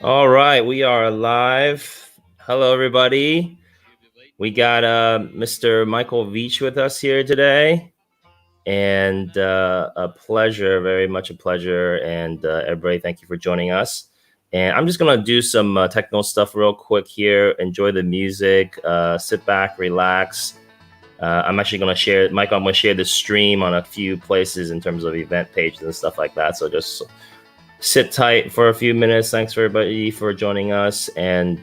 All right, we are live. Hello, everybody. We got Mr. Michael Veach with us here today, and a pleasure, very much a pleasure. And everybody, thank you for joining us. And I'm just gonna do some technical stuff real quick here. Enjoy the music. Sit back, relax. I'm actually gonna share, Michael. I'm gonna share the stream on a few places in terms of event pages and stuff like that. So just sit tight for a few minutes. Thanks for everybody for joining us, and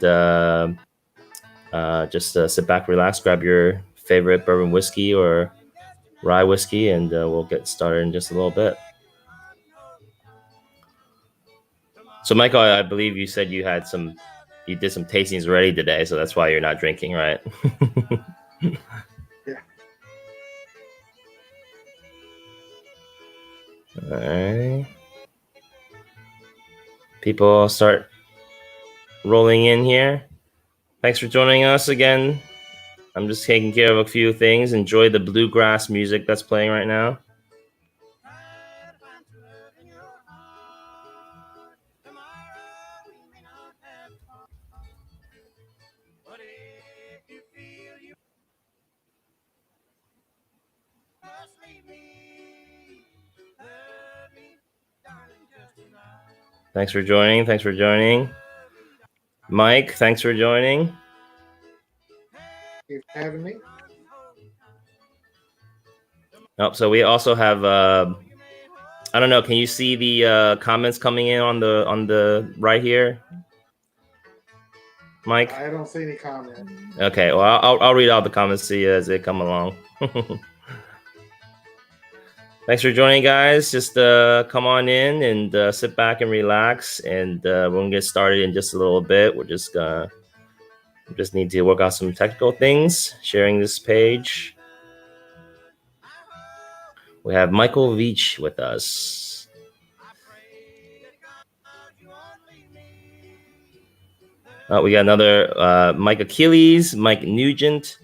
just sit back, relax, grab your favorite bourbon whiskey or rye whiskey, and we'll get started in just a little bit. So, Michael, I believe you said you did some tastings already today, so that's why you're not drinking, right? Yeah. All right. People start rolling in here. Thanks for joining us again. I'm just taking care of a few things. Enjoy the bluegrass music that's playing right now. Thanks for joining. Thanks for joining. Mike, thanks for joining. Thanks for having me. Oh, so we also have I don't know, can you see the comments coming in on the right here? Mike? I don't see any comment. Okay, well I'll read out the comments to you as they come along. Thanks for joining, guys. Just come on in and sit back and relax, and we're gonna get started in just a little bit. We just need to work out some technical things. Sharing this page. We have Michael Veach with us. We got another Mike Achilles, Mike Nugent,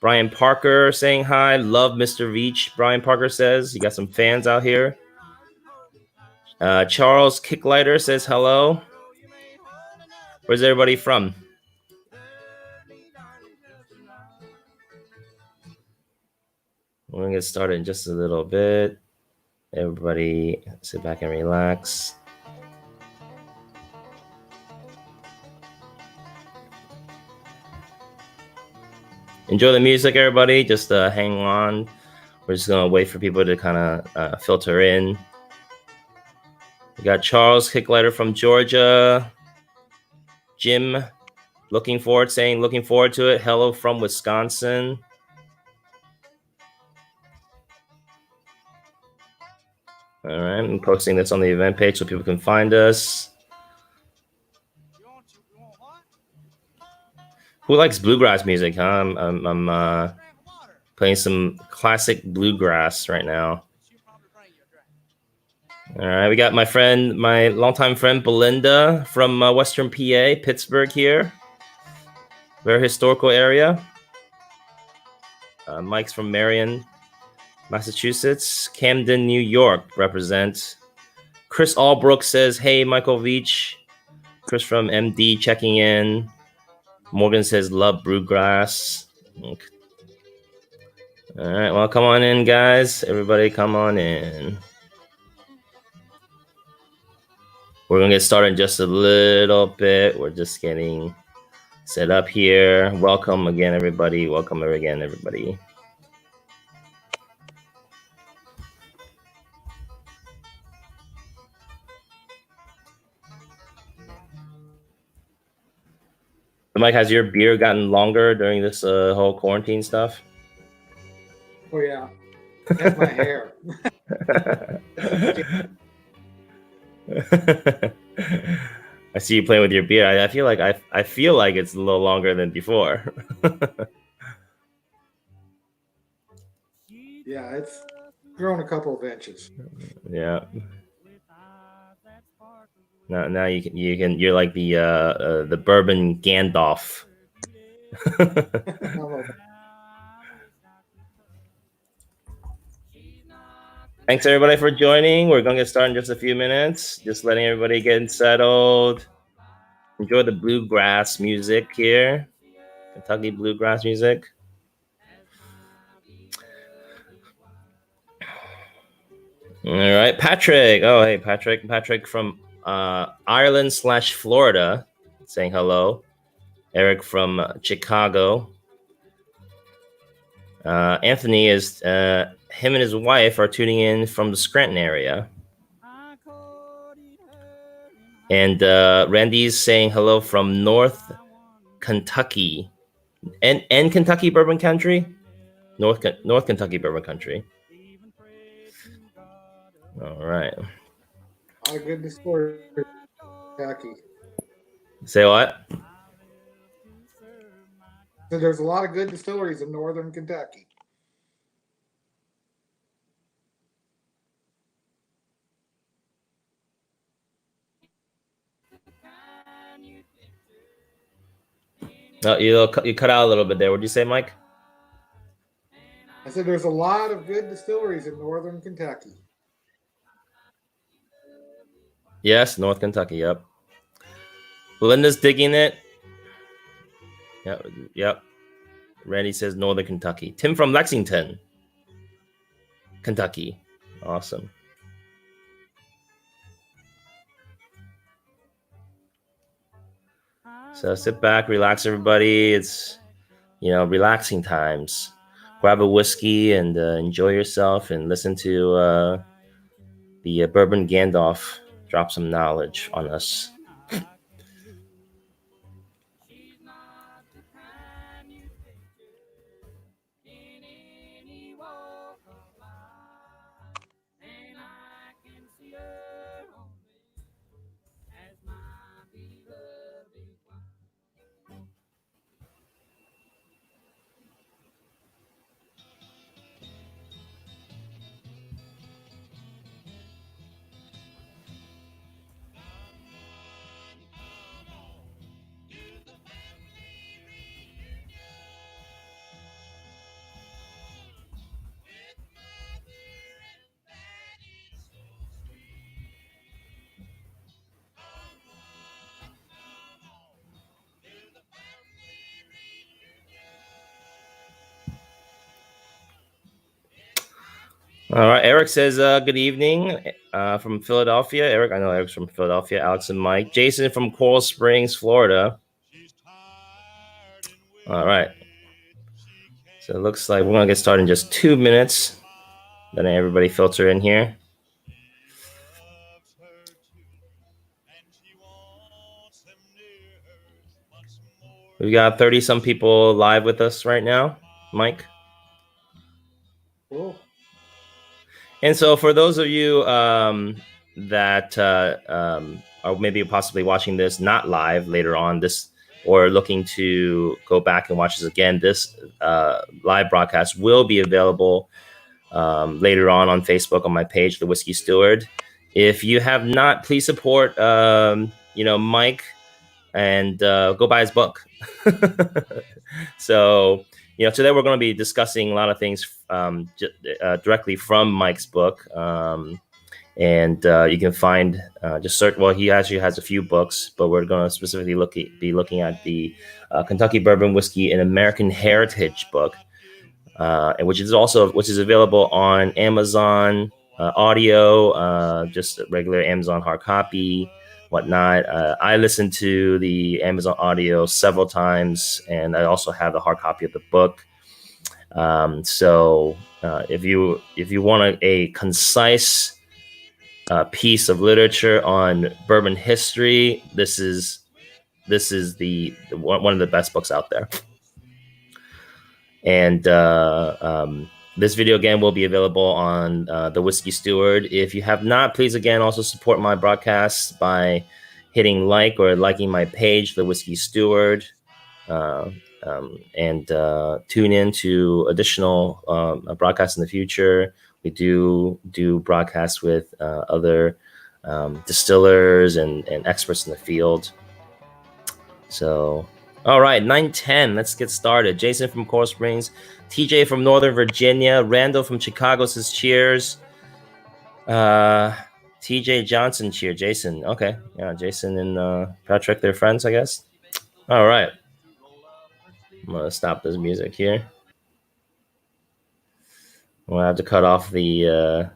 Brian Parker saying hi. Love Mr. Veach. Brian Parker says you got some fans out here. Charles Kicklighter says hello. Where's everybody from? We're gonna get started in just a little bit. Everybody sit back and relax. Enjoy the music, everybody. Just hang on. We're just gonna wait for people to kind of filter in. We got Charles Kicklighter from Georgia. Jim, looking forward to it. Hello from Wisconsin. All right, I'm posting this on the event page so people can find us. Who likes bluegrass music, huh? I'm playing some classic bluegrass right now. All right, we got my longtime friend Belinda from Western PA, Pittsburgh here. Very historical area. Mike's from Marion, Massachusetts. Camden, New York, represent. Chris Albrook says, hey, Michael Veach. Chris from MD checking in. Morgan says, love bluegrass. Okay. All right, well, come on in, guys. Everybody come on in. We're going to get started in just a little bit. We're just getting set up here. Welcome again, everybody. Welcome again, everybody. Mike, has your beard gotten longer during this whole quarantine stuff? Oh yeah, that's my hair. I see you playing with your beard. I feel like I feel like it's a little longer than before. Yeah, it's grown a couple of inches. Yeah. Now you're like the bourbon Gandalf. Thanks everybody for joining. We're gonna get started in just a few minutes. Just letting everybody get settled. enjoy the bluegrass music here. Kentucky bluegrass music. All right, Patrick. Oh, hey, Patrick. Patrick from Ireland/Florida saying hello. Eric from Chicago. Anthony is him and his wife are tuning in from the Scranton area. And Randy's saying hello from North Kentucky. And Kentucky Bourbon Country? North Kentucky Bourbon Country. All right. A good story, Kentucky. Say what? So there's a lot of good distilleries in northern Kentucky. No, you cut out a little bit there. What'd you say, Mike? I said there's a lot of good distilleries in northern Kentucky. Yes, North Kentucky. Yep. Belinda's digging it. Yep. Randy says Northern Kentucky. Tim from Lexington, Kentucky. Awesome. So sit back, relax, everybody. It's relaxing times. Grab a whiskey and enjoy yourself, and listen to the Bourbon Gandalf drop some knowledge on us. All right. Eric says, good evening from Philadelphia. Eric, I know Eric's from Philadelphia. Alex and Mike. Jason from Coral Springs, Florida. All right. So it looks like we're going to get started in just 2 minutes. Then everybody filter in here. We've got 30-some people live with us right now. Mike? Cool. And so for those of you that are maybe possibly watching this not live later on, or looking to go back and watch this again, this live broadcast will be available later on Facebook on my page, The Whiskey Steward. If you have not, please support Mike and go buy his book. So today we're going to be discussing a lot of things directly from Mike's book. And you can find, just search, well, he actually has a few books, but we're going to specifically be looking at the Kentucky Bourbon Whiskey and American Heritage book, which is available on Amazon audio, just regular Amazon hard copy, whatnot. I listened to the Amazon audio several times, and I also have the hard copy of the book. So if you want a concise piece of literature on bourbon history, this is the one of the best books out there. And this video again will be available on The Whiskey Steward. If you have not, please again also support my broadcasts by hitting like or liking my page, The Whiskey Steward, and tune in to additional broadcasts in the future. We do broadcasts with other distillers and experts in the field. So, all right, 9:10. Let's get started. Jason from Coral Springs, TJ from Northern Virginia, Randall from Chicago says cheers. TJ Johnson's here. Jason. Okay. Yeah, Jason and Patrick, they're friends, I guess. All right. I'm going to stop this music here. We'll have to cut off the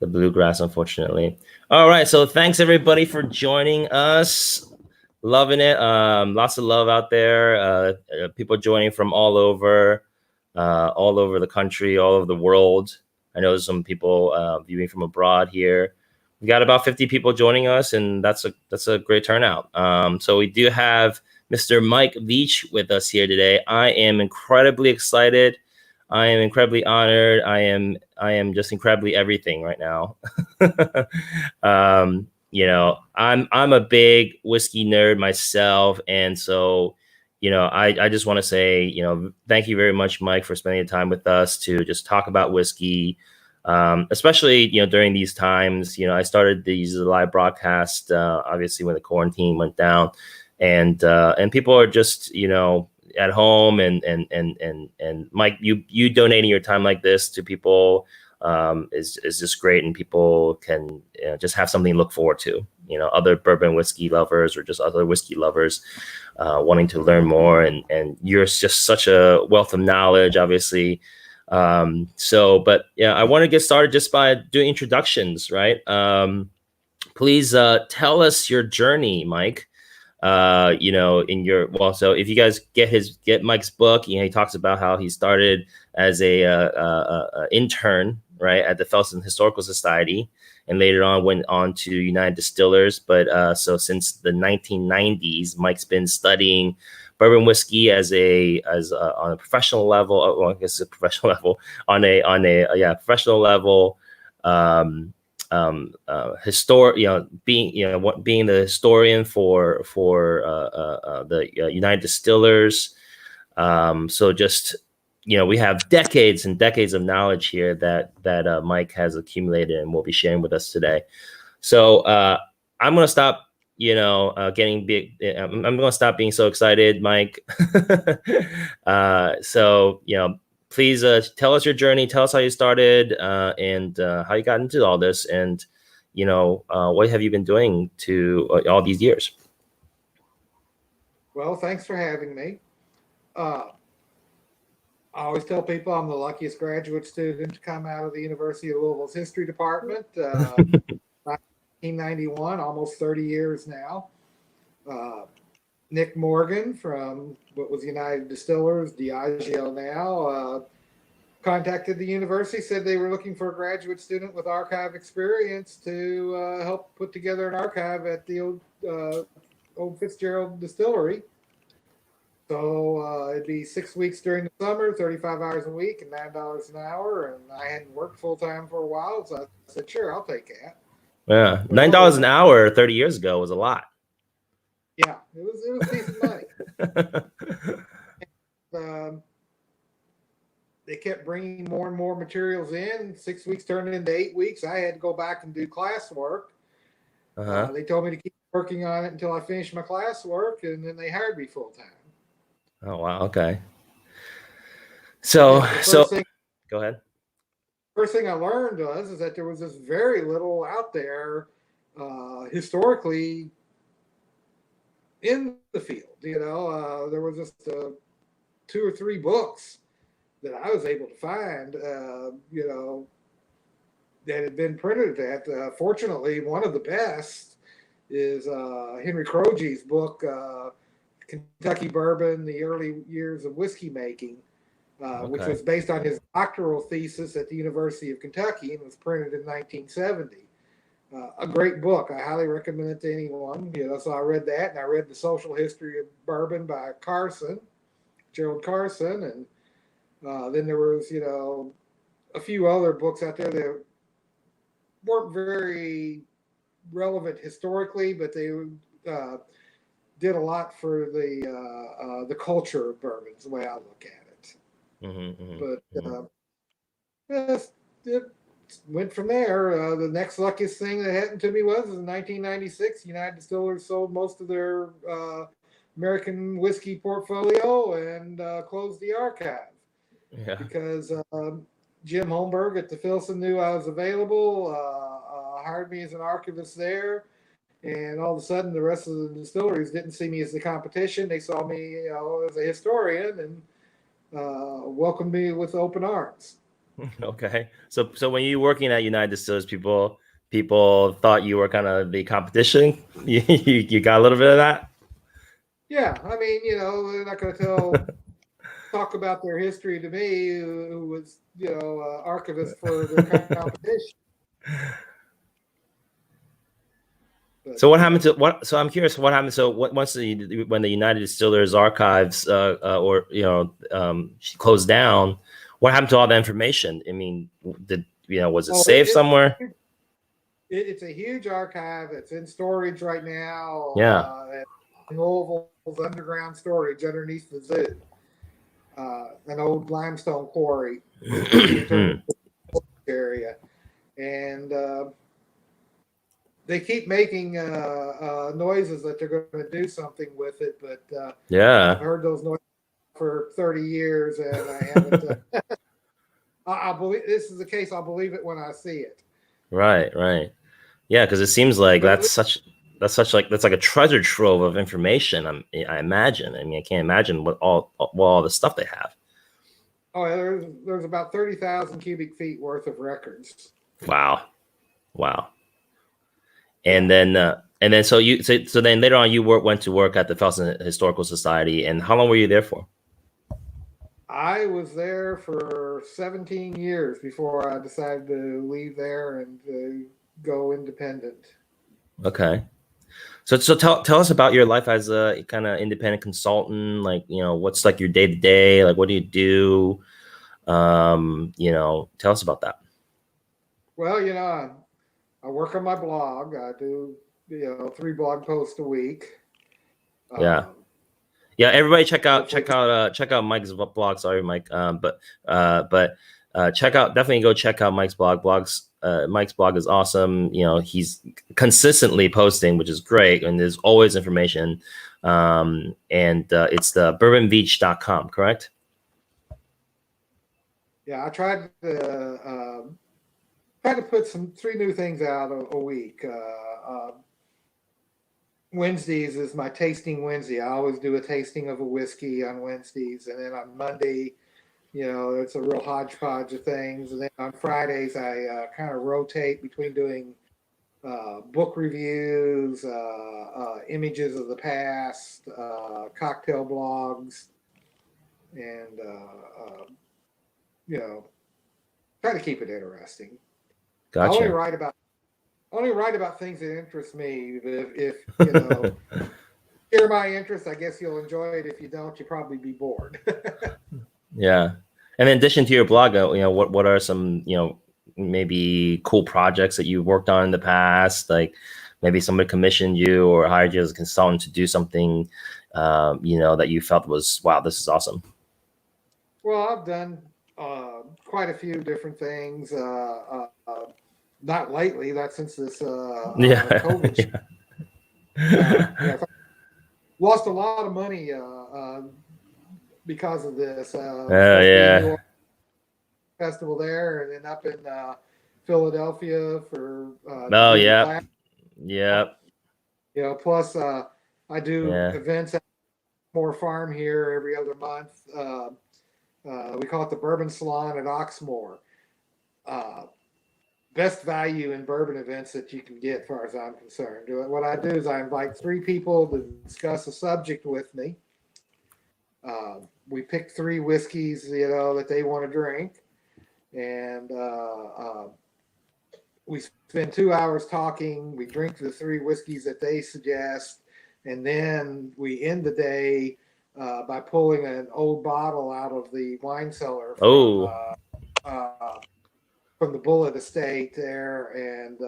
bluegrass, unfortunately. All right. So thanks, everybody, for joining us. Loving it. Lots of love out there. People joining from all over the country, all over the world. I know there's some people viewing from abroad here. We got about 50 people joining us, and that's a great turnout. So we do have Mr. Mike Veach with us here today. I am incredibly excited. I am incredibly honored. I am just incredibly everything right now. I'm a big whiskey nerd myself, and so I just want to say thank you very much, Mike, for spending the time with us to just talk about whiskey, especially during these times. I started these live broadcasts obviously when the quarantine went down, and people are just at home, and Mike, you donating your time like this to people is just great, and people can just have something to look forward to. Other bourbon whiskey lovers or just other whiskey lovers wanting to learn more, and you're just such a wealth of knowledge, obviously. But yeah, I want to get started just by doing introductions, right? Please tell us your journey, Mike. So if you guys get Mike's book, he talks about how he started as a intern, right, at the Felsen Historical Society, and later on went on to United Distillers. But so since the 1990s, Mike's been studying bourbon whiskey on a professional level. Well, I guess a professional level on a professional level. Being the historian for the United Distillers. So just we have decades and decades of knowledge here that Mike has accumulated and will be sharing with us today. So I'm gonna stop getting big. I'm gonna stop being so excited, Mike. Please tell us your journey. Tell us how you started and how you got into all this, and what have you been doing to all these years? Well, thanks for having me. I always tell people I'm the luckiest graduate student to come out of the University of Louisville's history department. 1991, almost 30 years now. Nick Morgan from what was United Distillers, Diageo now, contacted the university, said they were looking for a graduate student with archive experience to help put together an archive at the old Fitzgerald Distillery. So it'd be 6 weeks during the summer, 35 hours a week, and $9 an hour. And I hadn't worked full time for a while, so I said, "Sure, I'll take that." Yeah, $9 an hour 30 years ago was a lot. Yeah, it was decent money. They kept bringing more and more materials in. 6 weeks turned into 8 weeks. I had to go back and do classwork. They told me to keep working on it until I finished my classwork, and then they hired me full time. Oh wow! Okay. So go ahead. First thing I learned is that there was this very little out there historically in the field. There was just 2 or 3 books that I was able to find, that had been printed at. Fortunately, one of the best is Henry Croge's book, Kentucky Bourbon, The Early Years of Whiskey Making, which was based on his doctoral thesis at the University of Kentucky and was printed in 1970. A great book. I highly recommend it to anyone. So I read that, and I read The Social History of Bourbon by Gerald Carson, and then there was, a few other books out there that weren't very relevant historically, but they did a lot for the culture of bourbon, is the way I look at it. It went from there. The next luckiest thing that happened to me was in 1996, United Distillers sold most of their American whiskey portfolio and closed the archive. Yeah. Because Jim Holmberg at the Filson knew I was available, hired me as an archivist there. And all of a sudden, the rest of the distilleries didn't see me as the competition. They saw me, as a historian, and welcomed me with open arms. Okay. So when you were working at United Distillers, people thought you were kind of the competition. You got a little bit of that. Yeah, I mean, they're not going to talk about their history to me, who was, archivist for their competition. But, So what happened to what? So I'm curious, what happened? So once when the United Distillers archives closed down, what happened to all the information? I mean, was it oh, saved somewhere? It's a huge archive. It's in storage right now. Yeah. At Louisville's underground storage underneath the zoo. An old limestone quarry area, and they keep making noises that they're going to do something with it, but yeah, I've heard those noises for 30 years, and I haven't. I believe this is the case. I'll believe it when I see it. Right. Yeah, because it seems like that's like a treasure trove of information. I imagine. I mean, I can't imagine what all the stuff they have. Oh, there's about 30,000 cubic feet worth of records. Wow. And then so then later on you went to work at the Felsen Historical Society, and how long were you there for? I was there for 17 years before I decided to leave there and to go independent. Okay. So tell us about your life as a kind of independent consultant. Like, what's like your day to day? Like, what do you do? Tell us about that. Well, I work on my blog. I do, 3 blog posts a week. Yeah. Everybody check out Mike's blog. Sorry, Mike. But definitely go check out Mike's blog. Mike's blog is awesome. He's consistently posting, which is great, and there's always information. And it's the bourbonveach.com, correct? Yeah, I tried to put 3 new things out a week. Wednesdays is my tasting Wednesday. I always do a tasting of a whiskey on Wednesdays, and then on Monday, it's a real hodgepodge of things. And then on Fridays, I kind of rotate between doing book reviews, images of the past, cocktail blogs, and try to keep it interesting. Gotcha. I only write about things that interest me. If share my interest, I guess you'll enjoy it. If you don't, you'll probably be bored. Yeah. And in addition to your blog, what are some, maybe cool projects that you've worked on in the past? Like maybe somebody commissioned you or hired you as a consultant to do something, that you felt was, wow, this is awesome. Well, I've done quite a few different things. Not lately, not since this COVID. Lost a lot of money because of this. Festival there, and then up in Philadelphia for plus I do events at Moore Farm here every other month. We call it the Bourbon Salon at Oxmoor. Best value in bourbon events that you can get, as far as I'm concerned. What I do is I invite 3 people to discuss a subject with me. We pick 3 whiskeys, that they want to drink, and we spend 2 hours talking. We drink the 3 whiskeys that they suggest, and then we end the day by pulling an old bottle out of the wine cellar. From the Bullet Estate there, and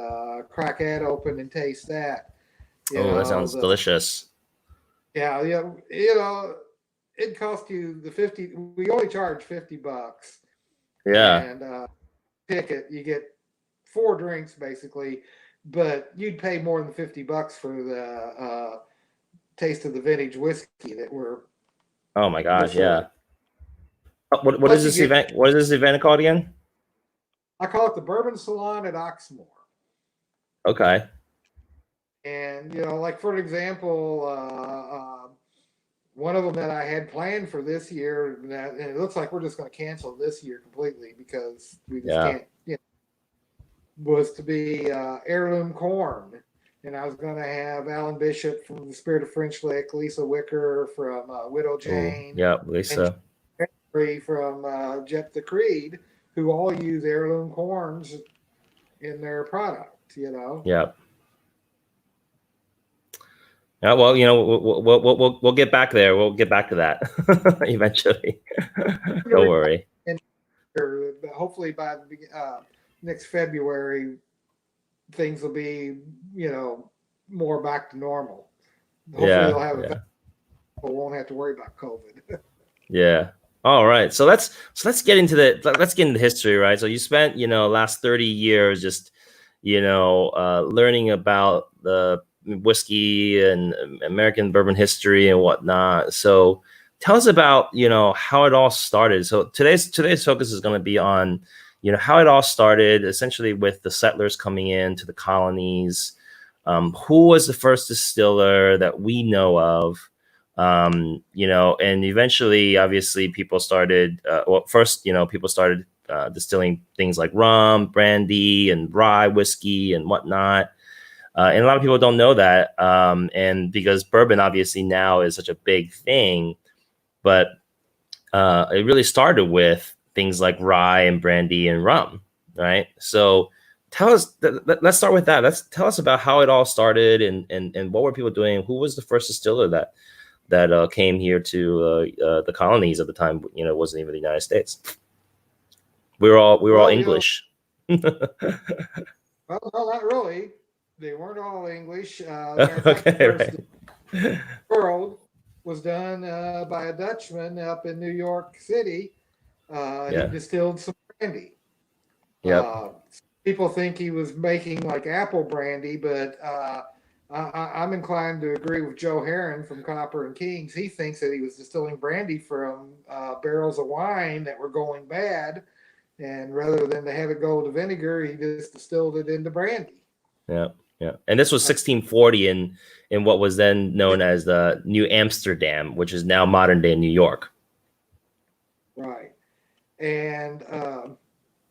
crack that open and taste that. That sounds delicious. Yeah. It cost you the 50. We only charge $50. Yeah. And pick it. You get 4 drinks basically, but you'd pay more than $50 for the taste of the vintage whiskey that we're. Oh my gosh! Yeah. What is this event? What is this event called again? I call it the Bourbon Salon at Oxmoor. Okay. And like for example, one of them that I had planned for this year, and it looks like we're just going to cancel this year completely because we just Yeah. can't. Was to be heirloom corn, and I was going to have Alan Bishop from the Spirit of French Lick, Lisa Wicker from Widow Oh, Jane, yeah, and Lisa. Jerry from Jet the Creed, who all use heirloom corns in their product. Yeah. Yeah, well, we'll get back there. We'll get back to that eventually. Don't worry. And hopefully by next February, things will be more back to normal. Hopefully Yeah, they'll have yeah, we won't have to worry about COVID. yeah. All right. So let's get into the history, right? So you spent last 30 years just learning about the whiskey and American bourbon history and whatnot. So tell us about how it all started. So today's focus is going to be on how it all started, essentially with the settlers coming into the colonies. Who was the first distiller that we know of? And eventually, obviously, people started. First, people started distilling things like rum, brandy, and rye whiskey and whatnot. And a lot of people don't know that. And because bourbon obviously now is such a big thing, but it really started with things like rye and brandy and rum, right? So tell us, let's start with that. Tell us about how it all started and what were people doing? Who was the first distiller that came here to the colonies at the time? It wasn't even the United States. We were all English. Well, no, not really. They weren't all English. Okay, the right. world was done by a Dutchman up in New York City. He Yeah. distilled some brandy. Yep. People think he was making like apple brandy, but I'm inclined to agree with Joe Heron from Copper and Kings. He thinks that he was distilling brandy from barrels of wine that were going bad, and rather than to have it go to vinegar, he just distilled it into brandy. Yeah. Yeah. And this was 1640 in what was then known as the New Amsterdam, which is now modern day New York. Right. And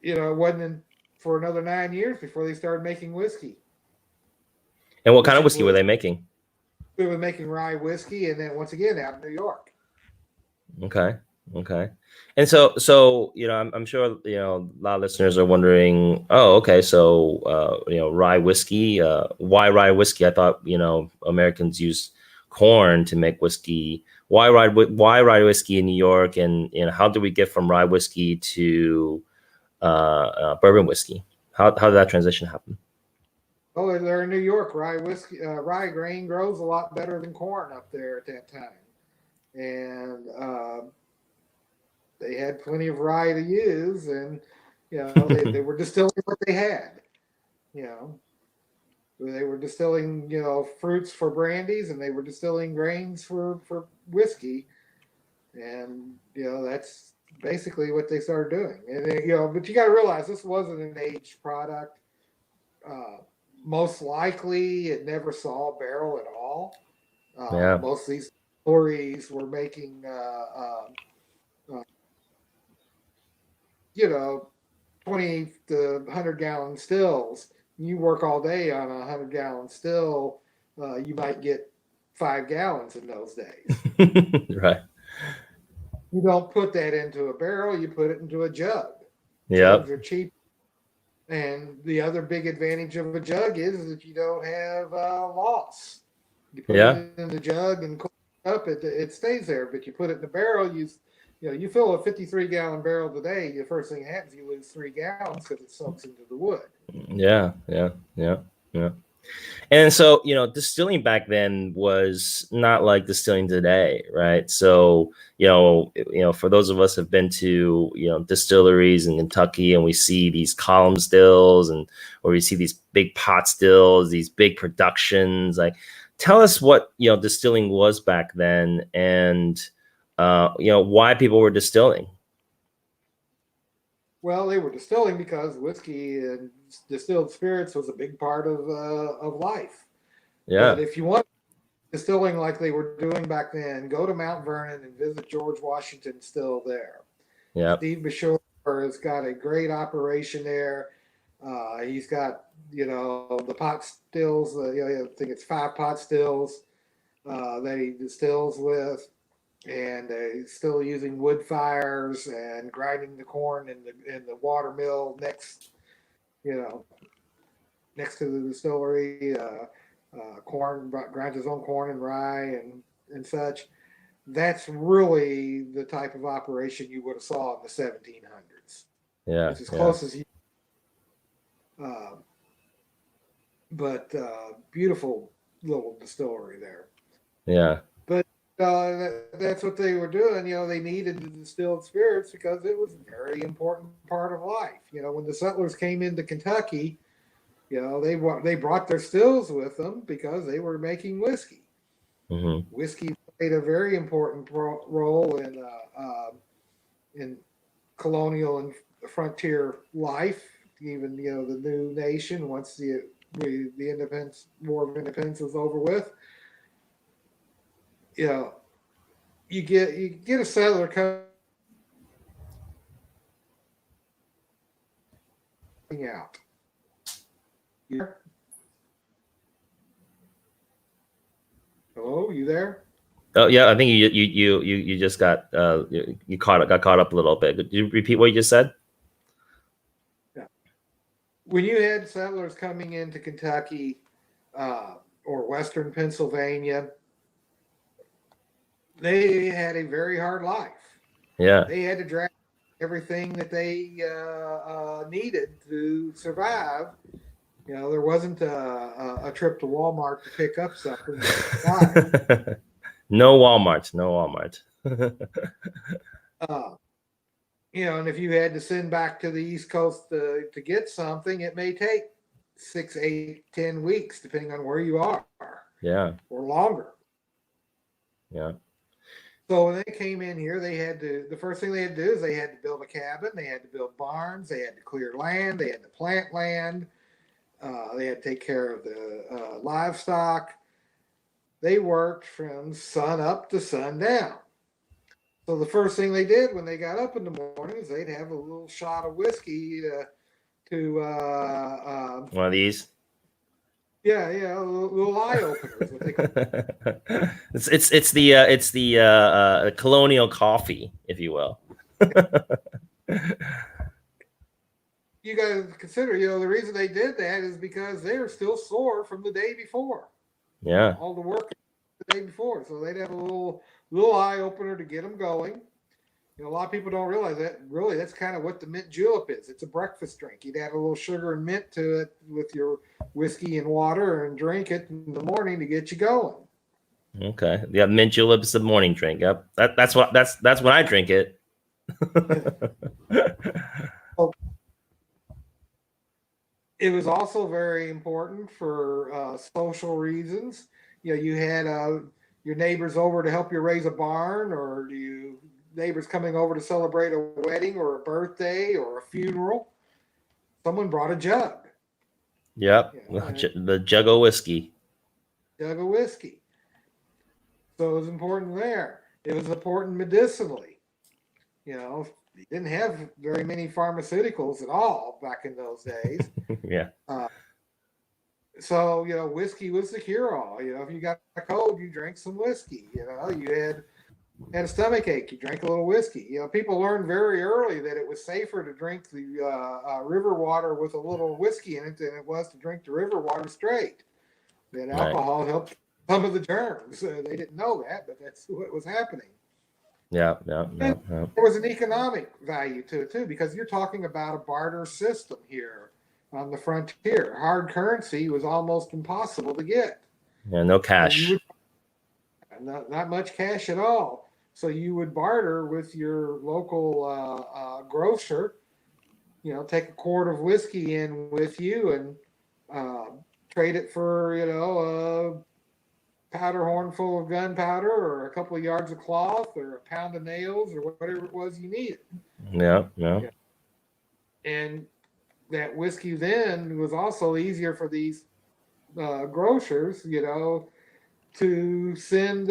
it wasn't for another 9 years before they started making whiskey. And what kind of whiskey were they making? They were making rye whiskey, and then once again out in New York. Okay. And so I'm sure a lot of listeners are wondering, oh, okay, so rye whiskey. Why rye whiskey? I thought Americans use corn to make whiskey. Why rye whiskey in New York? And how do we get from rye whiskey to bourbon whiskey? How did that transition happen? Oh, they're in New York. Rye whiskey, rye grain grows a lot better than corn up there at that time, and they had plenty of rye to use, and they were distilling what they had. They were distilling fruits for brandies, and they were distilling grains for whiskey, and that's basically what they started doing. And but you got to realize this wasn't an aged product. Most likely, it never saw a barrel at all. Yeah. Most of these stories were making 20 to 100-gallon stills. You work all day on a 100-gallon still, you might get 5 gallons in those days. Right. You don't put that into a barrel, you put it into a jug. Yep. Jugs are cheap. And the other big advantage of a jug is that you don't have loss. You put it in the jug and cook it up, it stays there. But you put it in the barrel, you fill a 53-gallon barrel today, the first thing that happens, you lose 3 gallons because it soaks into the wood. Yeah. And so, distilling back then was not like distilling today, right? So, for those of us who've been to, distilleries in Kentucky, and we see these column stills or we see these big pot stills, these big productions, like tell us what, distilling was back then and, why people were distilling. Well, they were distilling because whiskey and distilled spirits was a big part of life. But Yeah. if you want distilling like they were doing back then, go to Mount Vernon and visit George Washington still there. Yeah. Steve Bashore has got a great operation there. He's got the pot stills. I think it's 5 pot stills that he distills with, and he's still using wood fires and grinding the corn in the water mill you know next to the distillery. Corn grinds his own corn and rye and such. That's really the type of operation you would have saw in the 1700s. Yeah. It's as Yeah. close as you. Uh, but beautiful little distillery there. Yeah. But that's what they were doing. They needed the distilled spirits because it was a very important part of life. When the settlers came into Kentucky, they brought their stills with them because they were making whiskey. Hmm. Whiskey played a very important role in colonial and frontier life. Even the new nation, once the independence war of independence was over with, you know you get a settler coming out. You Hello, you there? Oh yeah, I think you just got caught up a little bit. Could you repeat what you just said? Yeah. When you had settlers coming into Kentucky or Western Pennsylvania, they had a very hard life. Yeah. They had to drag everything that they needed to survive. There wasn't a trip to Walmart to pick up something to buy. No Walmart. No Walmart. Uh, and if you had to send back to the East Coast to get something, it may take 6, 8, 10 weeks, depending on where you are, Yeah. or longer. Yeah. So when they came in here, the first thing they had to do is they had to build a cabin, they had to build barns, they had to clear land, they had to plant land, they had to take care of the livestock. They worked from sun up to sundown. So the first thing they did when they got up in the morning is they'd have a little shot of whiskey to One of these. yeah, little eye openers. What they call It's the colonial coffee, if you will. You got to consider. The reason they did that is because they were still sore from the day before, Yeah. all the work the day before. So they'd have a little eye opener to get them going. A lot of people don't realize that. Really, that's kind of what the mint julep is. It's a breakfast drink. You'd add a little sugar and mint to it with your whiskey and water and drink it in the morning to get you going. Okay. Yeah, mint julep's the morning drink. Yep. That's when I drink it. So it was also very important for social reasons. You had your neighbors over to help you raise a barn, or neighbors coming over to celebrate a wedding or a birthday or a funeral. Someone brought a jug. Yep. And The jug of whiskey. jug of whiskey. So it was important there. It was important medicinally. You didn't have very many pharmaceuticals at all back in those days. Yeah. So whiskey was the cure-all. If you got a cold, you drank some whiskey. You had a stomach ache, you drank a little whiskey. People learned very early that it was safer to drink the river water with a little whiskey in it than it was to drink the river water straight. That alcohol helped some of the germs. They didn't know that, but that's what was happening. Yeah. And there was an economic value to it too, because you're talking about a barter system here on the frontier. Hard currency was almost impossible to get. Yeah. No cash. Not much cash at all. So you would barter with your local grocer. Take a quart of whiskey in with you and trade it for a powder horn full of gunpowder, or a couple of yards of cloth, or a pound of nails, or whatever it was you needed. Yeah. Yeah. and that whiskey then was also easier for these grocers, to send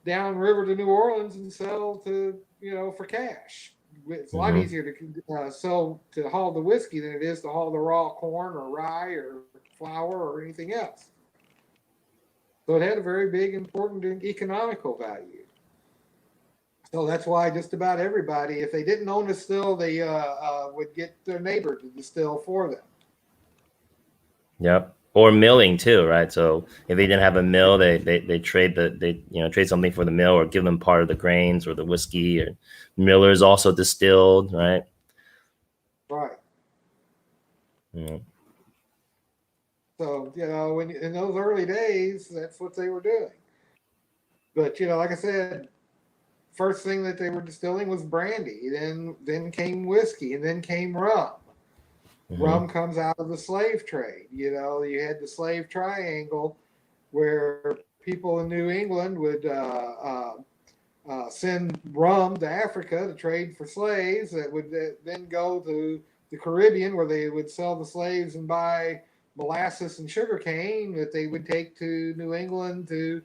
downriver to New Orleans and sell to, for cash. It's a lot Mm-hmm. easier to haul the whiskey than it is to haul the raw corn or rye or flour or anything else. So it had a very big, important economical value. So that's why just about everybody, if they didn't own a still, they would get their neighbor to distill for them. Yep. Or milling too, right? So if they didn't have a mill, they trade trade something for the mill, or give them part of the grains or the whiskey. Or millers also distilled, right? Right. Yeah. So when in those early days, that's what they were doing. But like I said, first thing that they were distilling was brandy. Then came whiskey, and then came rum. Mm-hmm. Rum comes out of the slave trade. You had the slave triangle, where people in New England would send rum to Africa to trade for slaves that would then go to the Caribbean, where they would sell the slaves and buy molasses and sugar cane that they would take to New England to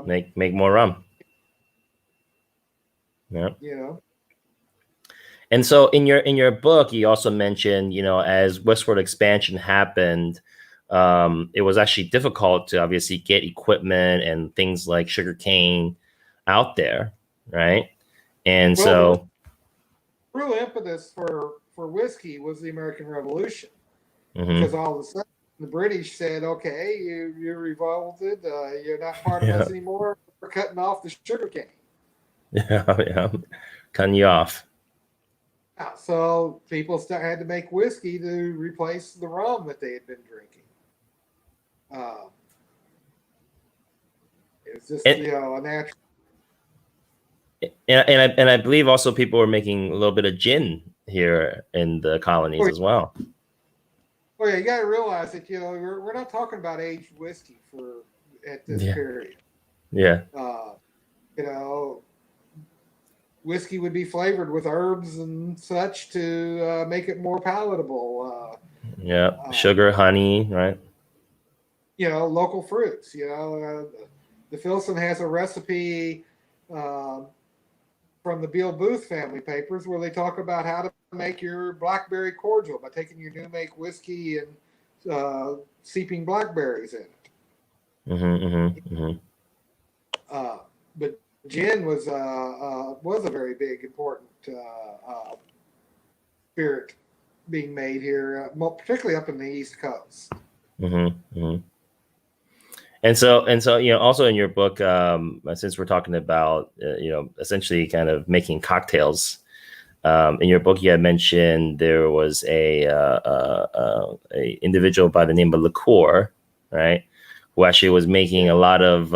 make more rum. Yeah. And so in your book, you also mentioned, as westward expansion happened, it was actually difficult to obviously get equipment and things like sugarcane out there, right? And so the real impetus for whiskey was the American Revolution, mm-hmm. because all of a sudden the British said, "Okay, you revolted. You're not part of us anymore. We're cutting off the sugarcane." Yeah, cutting you off. So people had to make whiskey to replace the rum that they had been drinking. It was just a natural. And I believe also people were making a little bit of gin here in the colonies as well. Oh yeah, you got to realize that we're not talking about aged whiskey at this period. Yeah. Whiskey would be flavored with herbs and such to make it more palatable. Sugar, honey, right? Local fruits. The Filson has a recipe from the Beale Booth family papers where they talk about how to make your blackberry cordial by taking your new make whiskey and seeping blackberries in it. Mm-hmm, mm-hmm. But gin was a very big, important spirit being made here, particularly up in the East Coast. Mm-hmm, mm-hmm. And so, also in your book, since we're talking about, essentially kind of making cocktails, in your book, you had mentioned there was a individual by the name of Liqueur, right, who actually was making a lot of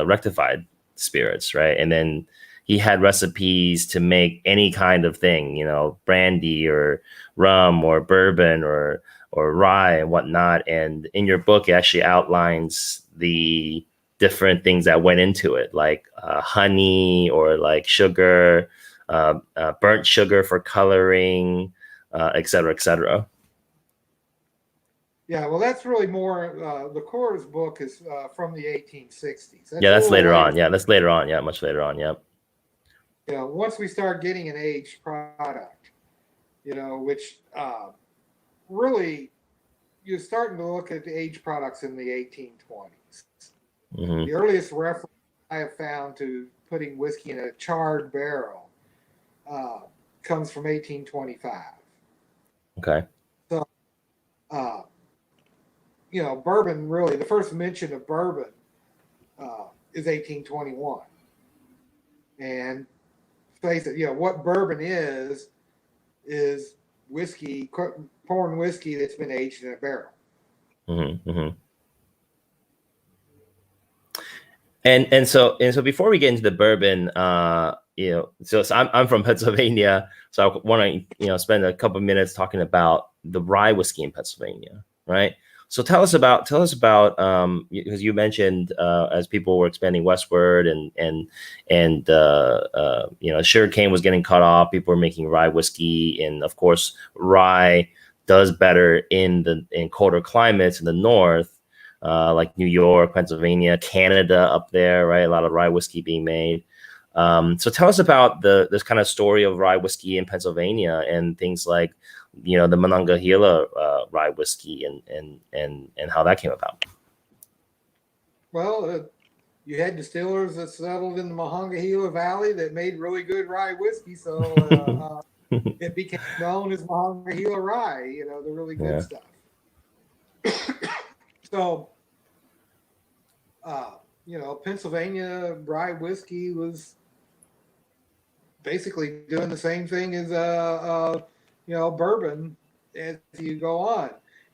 rectified spirits, right? And then he had recipes to make any kind of thing, brandy or rum or bourbon or rye and whatnot. And in your book, it actually outlines the different things that went into it, like honey or like sugar, burnt sugar for coloring, et cetera, et cetera. Yeah, well, that's really more. Liqueur's book is from the 1860s. That's later on. Yeah, that's later on. Yeah, much later on. Yep. Once we start getting an aged product, which really you're starting to look at the aged products in the 1820s. Mm-hmm. The earliest reference I have found to putting whiskey in a charred barrel comes from 1825. Okay. So, bourbon, really, the first mention of bourbon is 1821. And face it, what bourbon is whiskey, corn whiskey that's been aged in a barrel. Mm-hmm, mm-hmm. And so before we get into the bourbon, so I'm from Pennsylvania, so I want to spend a couple of minutes talking about the rye whiskey in Pennsylvania, right? So tell us about because you mentioned as people were expanding westward and sugarcane was getting cut off, people were making rye whiskey, and of course rye does better in colder climates in the north, like New York, Pennsylvania, Canada up there, right? A lot of rye whiskey being made. So tell us about this kind of story of rye whiskey in Pennsylvania and things like, the Monongahela rye whiskey and how that came about. Well, you had distillers that settled in the Monongahela Valley that made really good rye whiskey, so it became known as Monongahela rye. The really good Yeah. stuff. So, Pennsylvania rye whiskey was basically doing the same thing as bourbon as you go on.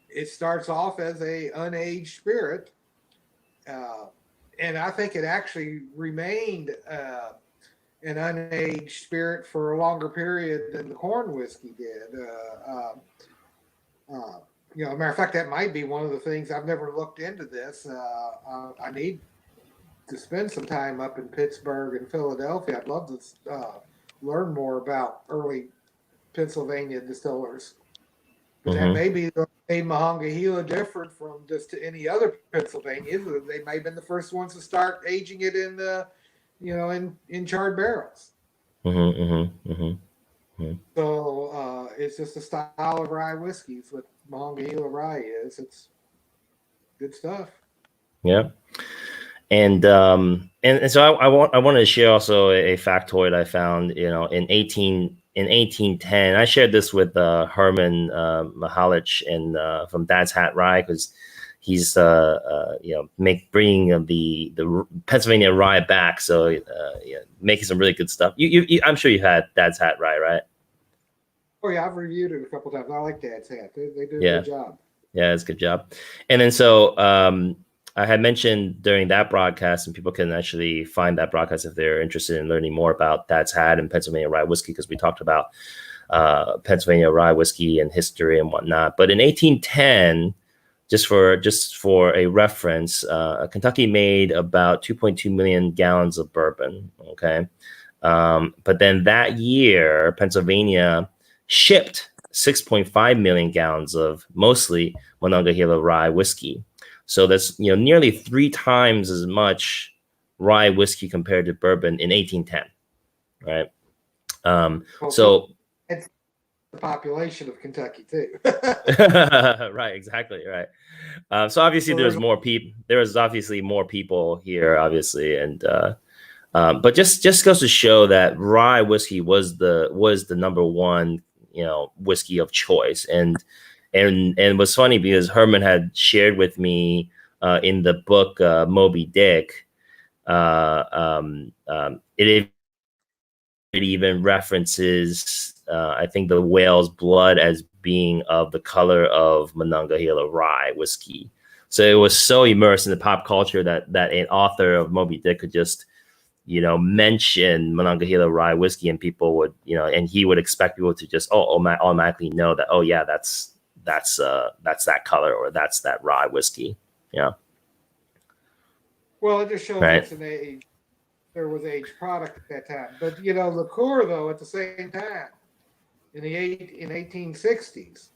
It starts off as a unaged spirit, and I think it actually remained an unaged spirit for a longer period than the corn whiskey did. Matter of fact, that might be one of the things. I've never looked into this. I need to spend some time up in Pittsburgh and Philadelphia. I'd love to learn more about early Pennsylvania distillers. But that may be what made Monongahela different from just any other Pennsylvanians. They may have been the first ones to start aging it in charred barrels. So it's just a style of rye whiskey. It's what Monongahela rye is. It's good stuff. Yeah. And so I wanted to share also a factoid I found, in 1810. I shared this with Herman Mihalich and from Dad's Hat Rye, because he's bringing the Pennsylvania rye back, so making some really good stuff. You I'm sure you had Dad's Hat Rye, right? Oh yeah, I've reviewed it a couple times. I like Dad's Hat. They do a good job. Yeah, it's a good job. And then so I had mentioned during that broadcast, and people can actually find that broadcast if they're interested in learning more about Dad's Hat and Pennsylvania rye whiskey, because we talked about Pennsylvania rye whiskey and history and whatnot. But in 1810, just for a reference, Kentucky made about 2.2 million gallons of bourbon. Okay, but then that year, Pennsylvania shipped 6.5 million gallons of mostly Monongahela rye whiskey. So that's nearly 3 times as much rye whiskey compared to bourbon in 1810, right? So it's the population of Kentucky too. Right, exactly, right. So obviously there's more people. There is obviously more people here, obviously, and but just goes to show that rye whiskey was the number one whiskey of choice. And it was funny because Herman had shared with me in the book Moby Dick, it even references I think the whale's blood as being of the color of Monongahela rye whiskey. So it was so immersed in the pop culture that an author of Moby Dick could just mention Monongahela rye whiskey, and people would and he would expect people to just automatically know that, oh yeah, that's that color, or that's that rye whiskey. Yeah. Well, it just shows it's an age. There was aged product at that time, but liqueur though at the same time in 1860s,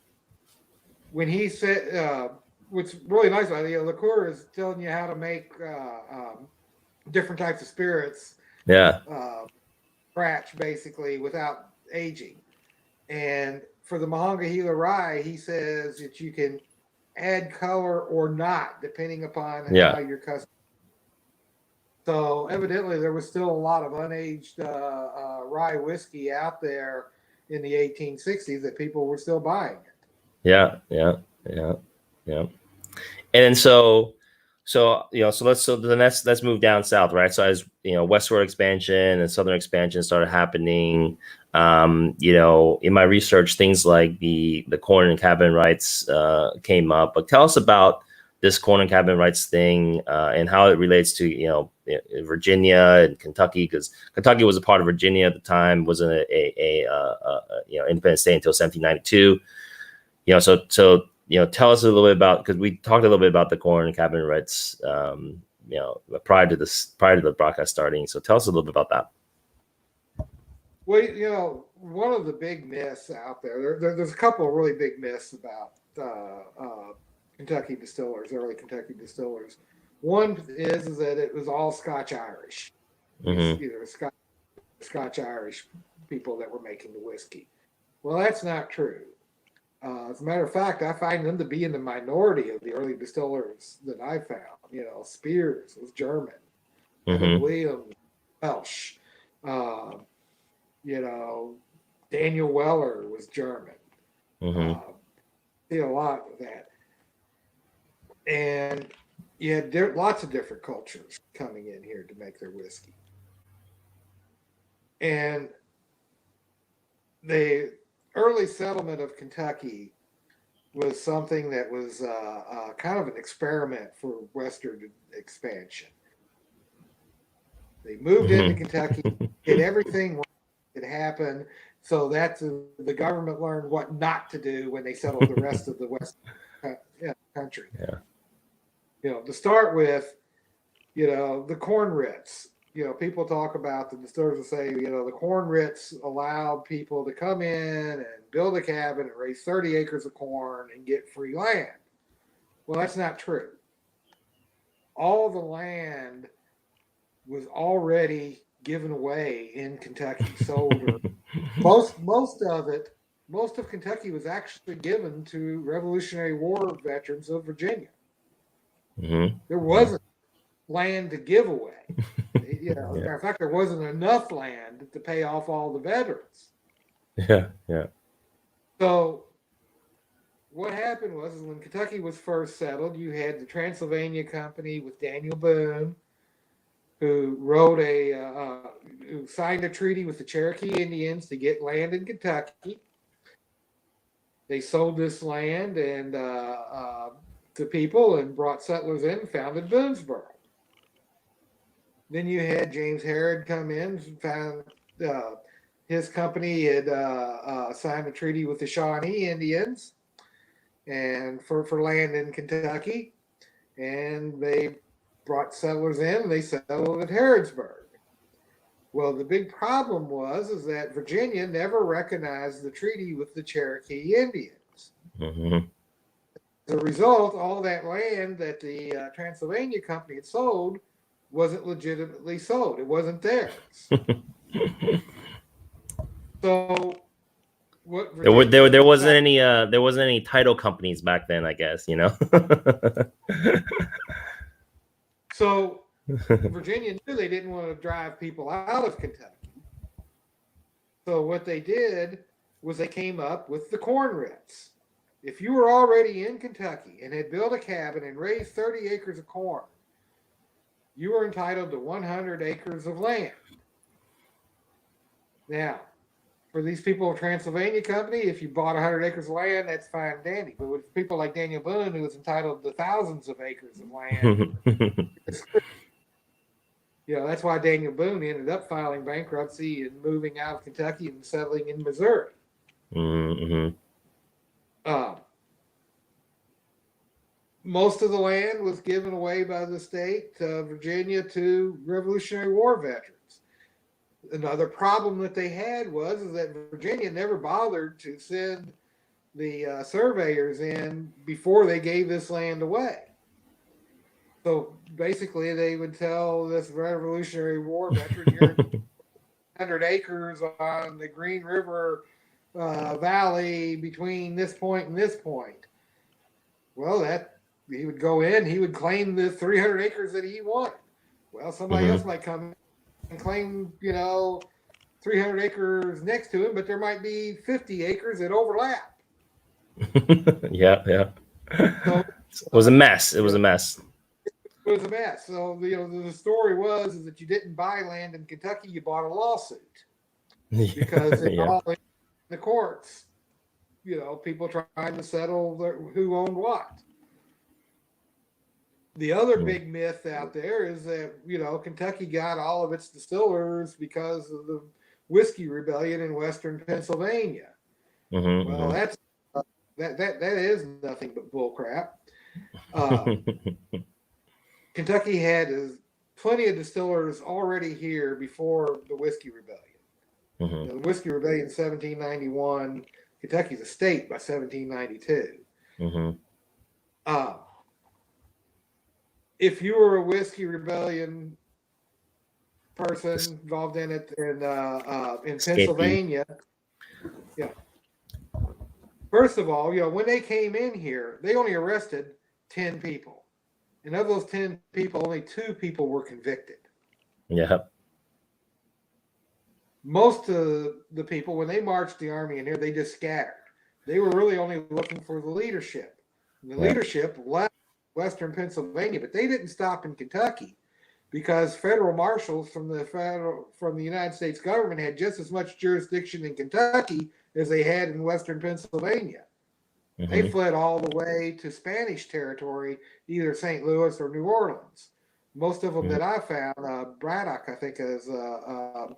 when he said, what's really nice about it, liqueur is telling you how to make different types of spirits. Yeah. Scratch basically without aging, and for the Monongahela rye, he says that you can add color or not, depending upon how your customer. So evidently, there was still a lot of unaged rye whiskey out there in the 1860s that people were still buying it. Yeah. And then so let's move down south, right? So as westward expansion and southern expansion started happening, in my research, things like the corn and cabin rights came up. But tell us about this corn and cabin rights thing and how it relates to Virginia and Kentucky, because Kentucky was a part of Virginia at the time, wasn't a independent state until 1792. So tell us a little bit about, because we talked a little bit about the corn cabinet reds, prior to the broadcast starting. So tell us a little bit about that. Well, one of the big myths out there's a couple of really big myths about Kentucky distillers, early Kentucky distillers. One is that it was all Scotch Irish, either Scotch Irish people that were making the whiskey. Well, that's not true. As a matter of fact, I find them to be in the minority of the early distillers that I found. Spears was German, Williams, Welsh. Daniel Weller was German. See a lot of that. And you had lots of different cultures coming in here to make their whiskey. And the early settlement of Kentucky was something that was kind of an experiment for Western expansion. They moved into Kentucky, did everything that happened, so that the government learned what not to do when they settled the rest of the West country. To start with, the corn writs. People talk about the distillers will say, the corn writs allowed people to come in and build a cabin and raise 30 acres of corn and get free land. Well, that's not true. All the land was already given away in Kentucky, sold. Most of Kentucky was actually given to Revolutionary War veterans of Virginia. There wasn't land to give away. As a matter of fact, there wasn't enough land to pay off all the veterans. So what happened was when Kentucky was first settled, you had the Transylvania Company with Daniel Boone, who who signed a treaty with the Cherokee Indians to get land in Kentucky. They sold this land and to people and brought settlers in and founded Boonesboro. Then you had James Harrod come in and found his company had signed a treaty with the Shawnee Indians and for land in Kentucky, and they brought settlers in and they settled at Harrodsburg. Well, the big problem is that Virginia never recognized the treaty with the Cherokee Indians. As a result, all that land that the Transylvania Company had sold wasn't legitimately sold. It wasn't theirs. So there wasn't any title companies back then, I guess, So Virginia knew they didn't want to drive people out of Kentucky. So what they did was they came up with the corn writs. If you were already in Kentucky and had built a cabin and raised 30 acres of corn, you were entitled to 100 acres of land. Now, for these people of Transylvania Company, if you bought 100 acres of land, that's fine and dandy. But with people like Daniel Boone, who was entitled to thousands of acres of land, that's why Daniel Boone ended up filing bankruptcy and moving out of Kentucky and settling in Missouri. Most of the land was given away by the state of Virginia to Revolutionary War veterans. Another problem that they had is that Virginia never bothered to send the surveyors in before they gave this land away. So basically, they would tell this Revolutionary War veteran, "You're 100 acres on the Green River Valley between this point and this point." Well, he would go in, he would claim the 300 acres that he wanted. Well, somebody else might come in and claim, 300 acres next to him, but there might be 50 acres that overlap. So, it was a mess. It was a mess. So the story is that you didn't buy land in Kentucky, you bought a lawsuit because it's all in the courts. People trying to settle who owned what. The other big myth out there is that Kentucky got all of its distillers because of the whiskey rebellion in Western Pennsylvania. Well, That is nothing but bull crap. Kentucky had plenty of distillers already here before the Whiskey Rebellion. Mm-hmm. The Whiskey Rebellion in 1791. Kentucky's a state by 1792. Mm-hmm. If you were a Whiskey Rebellion person involved in it in Pennsylvania, yeah. First of all, when they came in here, they only arrested 10 people. And of those 10 people, only 2 people were convicted. Yeah. Most of the people, when they marched the army in here, they just scattered. They were really only looking for the leadership. And the leadership left Western Pennsylvania, but they didn't stop in Kentucky because federal marshals from the United States government had just as much jurisdiction in Kentucky as they had in Western Pennsylvania. Mm-hmm. They fled all the way to Spanish territory, either St. Louis or New Orleans. Most of them that I found, Braddock, I think, is the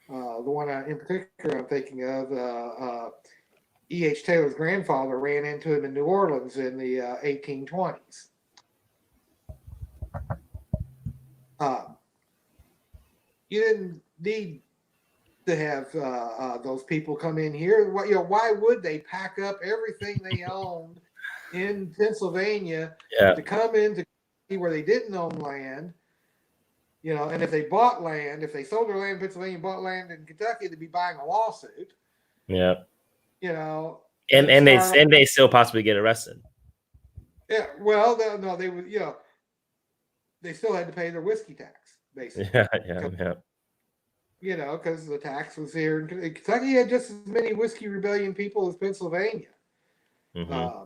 one in particular I'm thinking of. E.H. Taylor's grandfather ran into him in New Orleans in the 1820s. You didn't need to have those people come in here. Why would they pack up everything they owned in Pennsylvania to come into where they didn't own land? And if they bought land, if they sold their land in Pennsylvania and bought land in Kentucky, they'd be buying a lawsuit. Yeah. And they still possibly get arrested. Yeah. Well, no, they would. They still had to pay their whiskey tax, basically. Yeah. Because the tax was here. Kentucky had just as many Whiskey Rebellion people as Pennsylvania. Mm-hmm.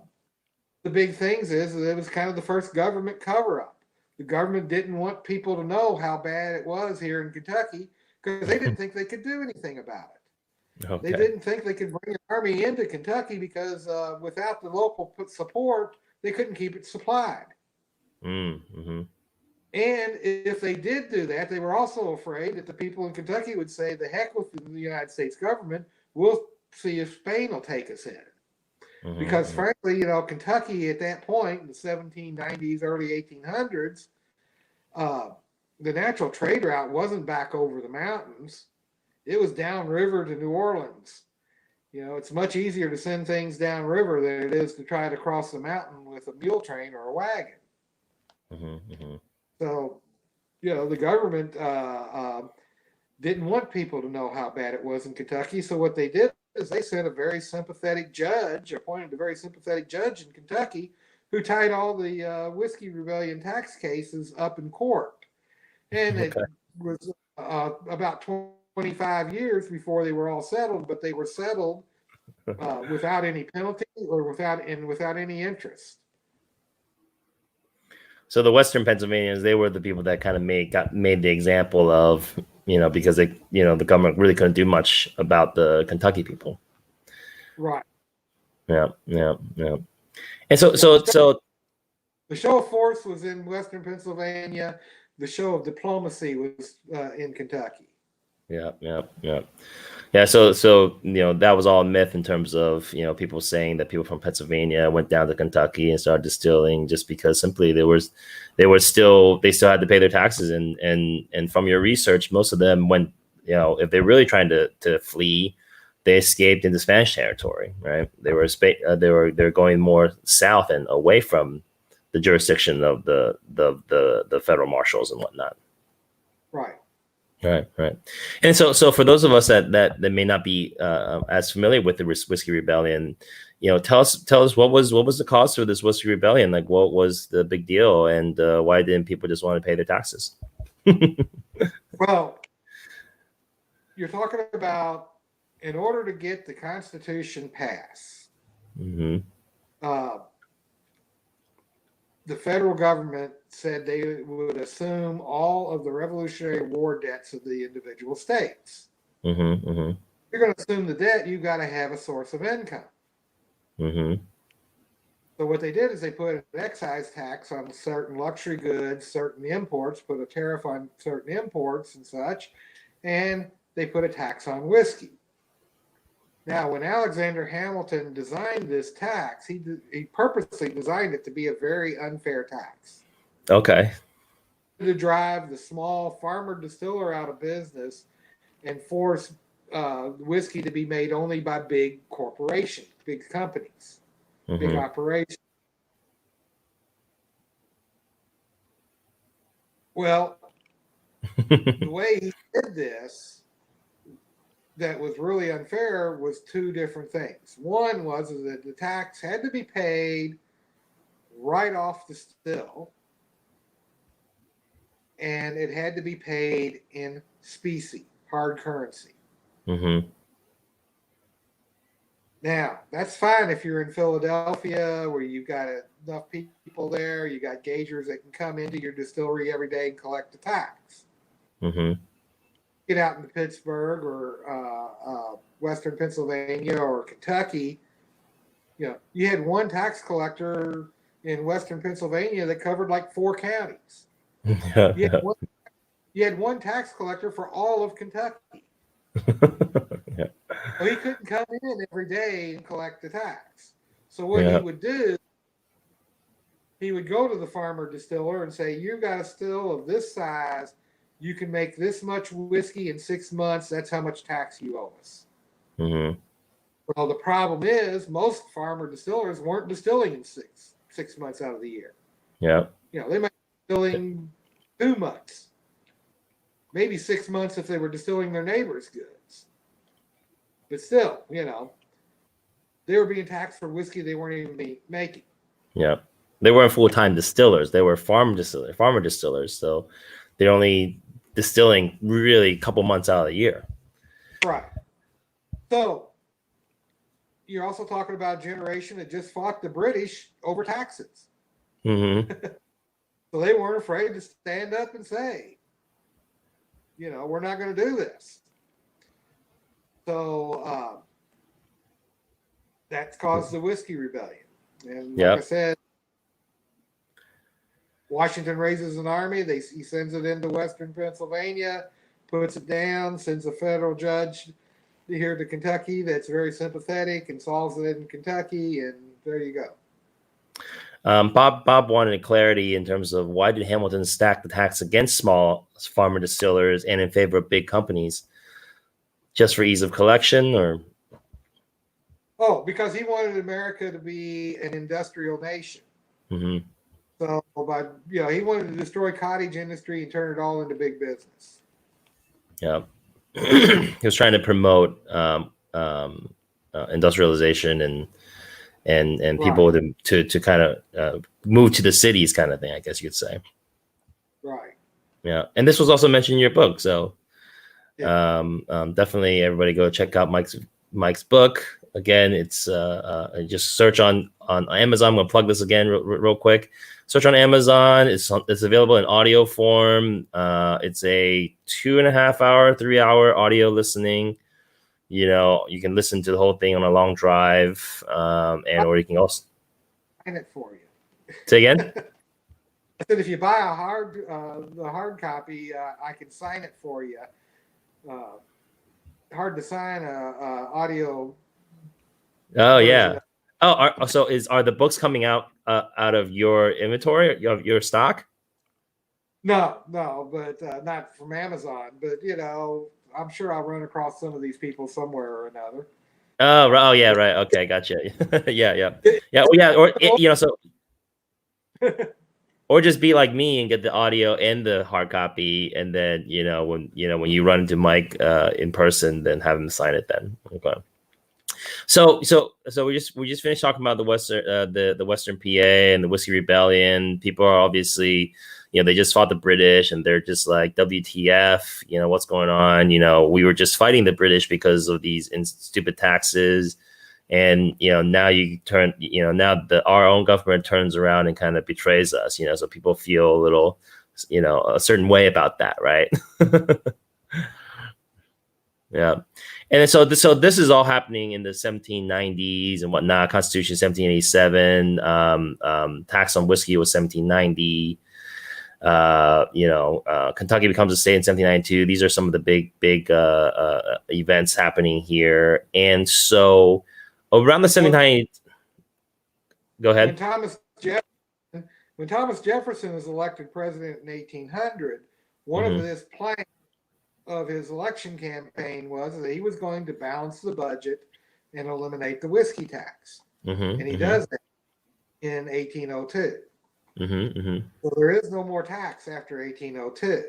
The big things is that it was kind of the first government cover-up. The government didn't want people to know how bad it was here in Kentucky because they didn't think they could do anything about it. Okay. They didn't think they could bring an army into Kentucky because without the local support, they couldn't keep it supplied. Mm-hmm. And if they did do that, they were also afraid that the people in Kentucky would say, the heck with the United States government, we'll see if Spain will take us in. Mm-hmm. Because frankly, Kentucky at that point, in the 1790s, early 1800s, the natural trade route wasn't back over the mountains. It was downriver to New Orleans. It's much easier to send things downriver than it is to try to cross the mountain with a mule train or a wagon. Mm-hmm. So, the government didn't want people to know how bad it was in Kentucky. So what they did is they sent appointed a very sympathetic judge in Kentucky who tied all the Whiskey Rebellion tax cases up in court. And it was about 25 years before they were all settled, but they were settled without any penalty or without any interest. So the Western Pennsylvanians, they were the people that kind of made the example of, because they, the government really couldn't do much about the Kentucky people. Right. Yeah. And so the show of force was in Western Pennsylvania. The show of diplomacy was in Kentucky. Yeah. So that was all myth in terms of people saying that people from Pennsylvania went down to Kentucky and started distilling just because simply they still had to pay their taxes and from your research, most of them went, if they're really trying to flee, they escaped into Spanish territory, right? They're going more south and away from the jurisdiction of the federal marshals and whatnot. Right. Right. And so for those of us that may not be as familiar with the Whiskey Rebellion, tell us what was the cause for this Whiskey Rebellion? Like, what was the big deal, and why didn't people just want to pay their taxes? Well, you're talking about in order to get the Constitution passed, mm-hmm. The federal government said they would assume all of the Revolutionary War debts of the individual states. Mm-hmm. Mm-hmm. If you're going to assume the debt, you've got to have a source of income. Mm-hmm. So what they did is they put an excise tax on certain luxury goods, certain imports, put a tariff on certain imports and such, and they put a tax on whiskey. Now, when Alexander Hamilton designed this tax, he purposely designed it to be a very unfair tax. Okay. To drive the small farmer distiller out of business and force whiskey to be made only by big corporations, big companies, big operations. Well, the way he did this that was really unfair was two different things. One was that the tax had to be paid right off the still, and it had to be paid in specie, hard currency. Now, that's fine if you're in Philadelphia where you've got enough people there, you got gaugers that can come into your distillery every day and collect the tax. Get out into Pittsburgh or Western Pennsylvania or Kentucky, you had one tax collector in Western Pennsylvania that covered like 4 counties. You had one tax collector for all of Kentucky. Well, he couldn't come in every day and collect the tax. So what he would do, he would go to the farmer distiller and say, "You got a still of this size. You can make this much whiskey in 6 months. That's how much tax you owe us." Well, the problem is most farmer distillers weren't distilling in six months out of the year. They might be distilling 2 months, maybe 6 months if they were distilling their neighbor's goods. But still, they were being taxed for whiskey they weren't even making. They weren't full-time distillers. They were farmer distillers. So they're only distilling really a couple months out of the year. Right. So you're also talking about a generation that just fought the British over taxes. So they weren't afraid to stand up and say, we're not going to do this. So that's caused the Whiskey Rebellion. And like I said, Washington raises an army. He sends it into Western Pennsylvania, puts it down, sends a federal judge here to Kentucky that's very sympathetic and solves it in Kentucky, and there you go. Bob wanted clarity in terms of why did Hamilton stack the tax against small farmer distillers and in favor of big companies? Just for ease of collection, or? Oh, because he wanted America to be an industrial nation. So, he wanted to destroy cottage industry and turn it all into big business. He was trying to promote industrialization and people to kind of move to the cities, kind of thing, I guess you could say. Right. And this was also mentioned in your book, so definitely everybody go check out Mike's book. Again, it's just search on Amazon. I'm gonna plug this again real quick. Search on Amazon. It's available in audio form. It's a 2.5 hour, 3 hour audio listening. You can listen to the whole thing on a long drive, or you can also sign it for you. Say again. I said if you buy the hard copy, I can sign it for you. Hard to sign a audio. Oh yeah. Are the books coming out of your inventory, of your stock? No, but not from Amazon. But I'm sure I'll run across some of these people somewhere or another. Oh yeah, right. Okay, gotcha. Or just be like me and get the audio and the hard copy, and then when you run into Mike in person, then have him sign it. Then okay. So we just finished talking about the Western PA and the Whiskey Rebellion. People are obviously, they just fought the British and they're just like, WTF, what's going on? We were just fighting the British because of these stupid taxes. And, now now our own government turns around and kind of betrays us, so people feel a little, a certain way about that. Right. Yeah. And so this is all happening in the 1790s and whatnot. Constitution 1787, tax on whiskey was 1790. Kentucky becomes a state in 1792. These are some of the big events happening here. And so around the 1790, go When ahead. Thomas Jefferson was elected president in 1800, one of Mm-hmm. his plans of his election campaign was that he was going to balance the budget and eliminate the whiskey tax. Mm-hmm. And he Mm-hmm. does that in 1802. Mm-hmm. Mm-hmm. So there is no more tax after 1802.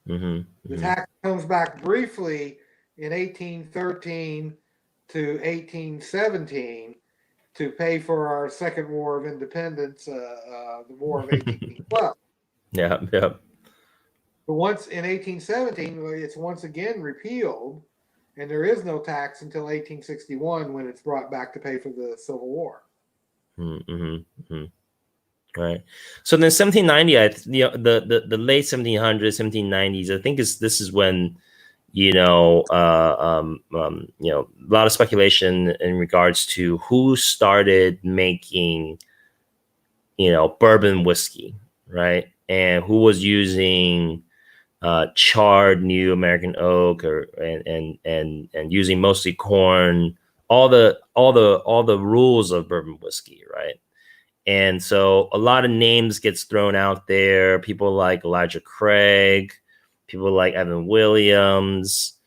Mm-hmm. The tax comes back briefly in 1813 to 1817 to pay for our Second War of Independence, the War of 1812. Yeah. Yeah. But once in 1817, it's once again repealed, and there is no tax until 1861 when it's brought back to pay for the Civil War. Mm-hmm. Mm-hmm. Right. So then 1790, the late 1700s, 1790s, I think this is when, a lot of speculation in regards to who started making, bourbon whiskey, right? And who was using charred new American oak and using mostly corn, all the rules of bourbon whiskey, right? And so a lot of names gets thrown out there. People like Elijah Craig, people like Evan Williams,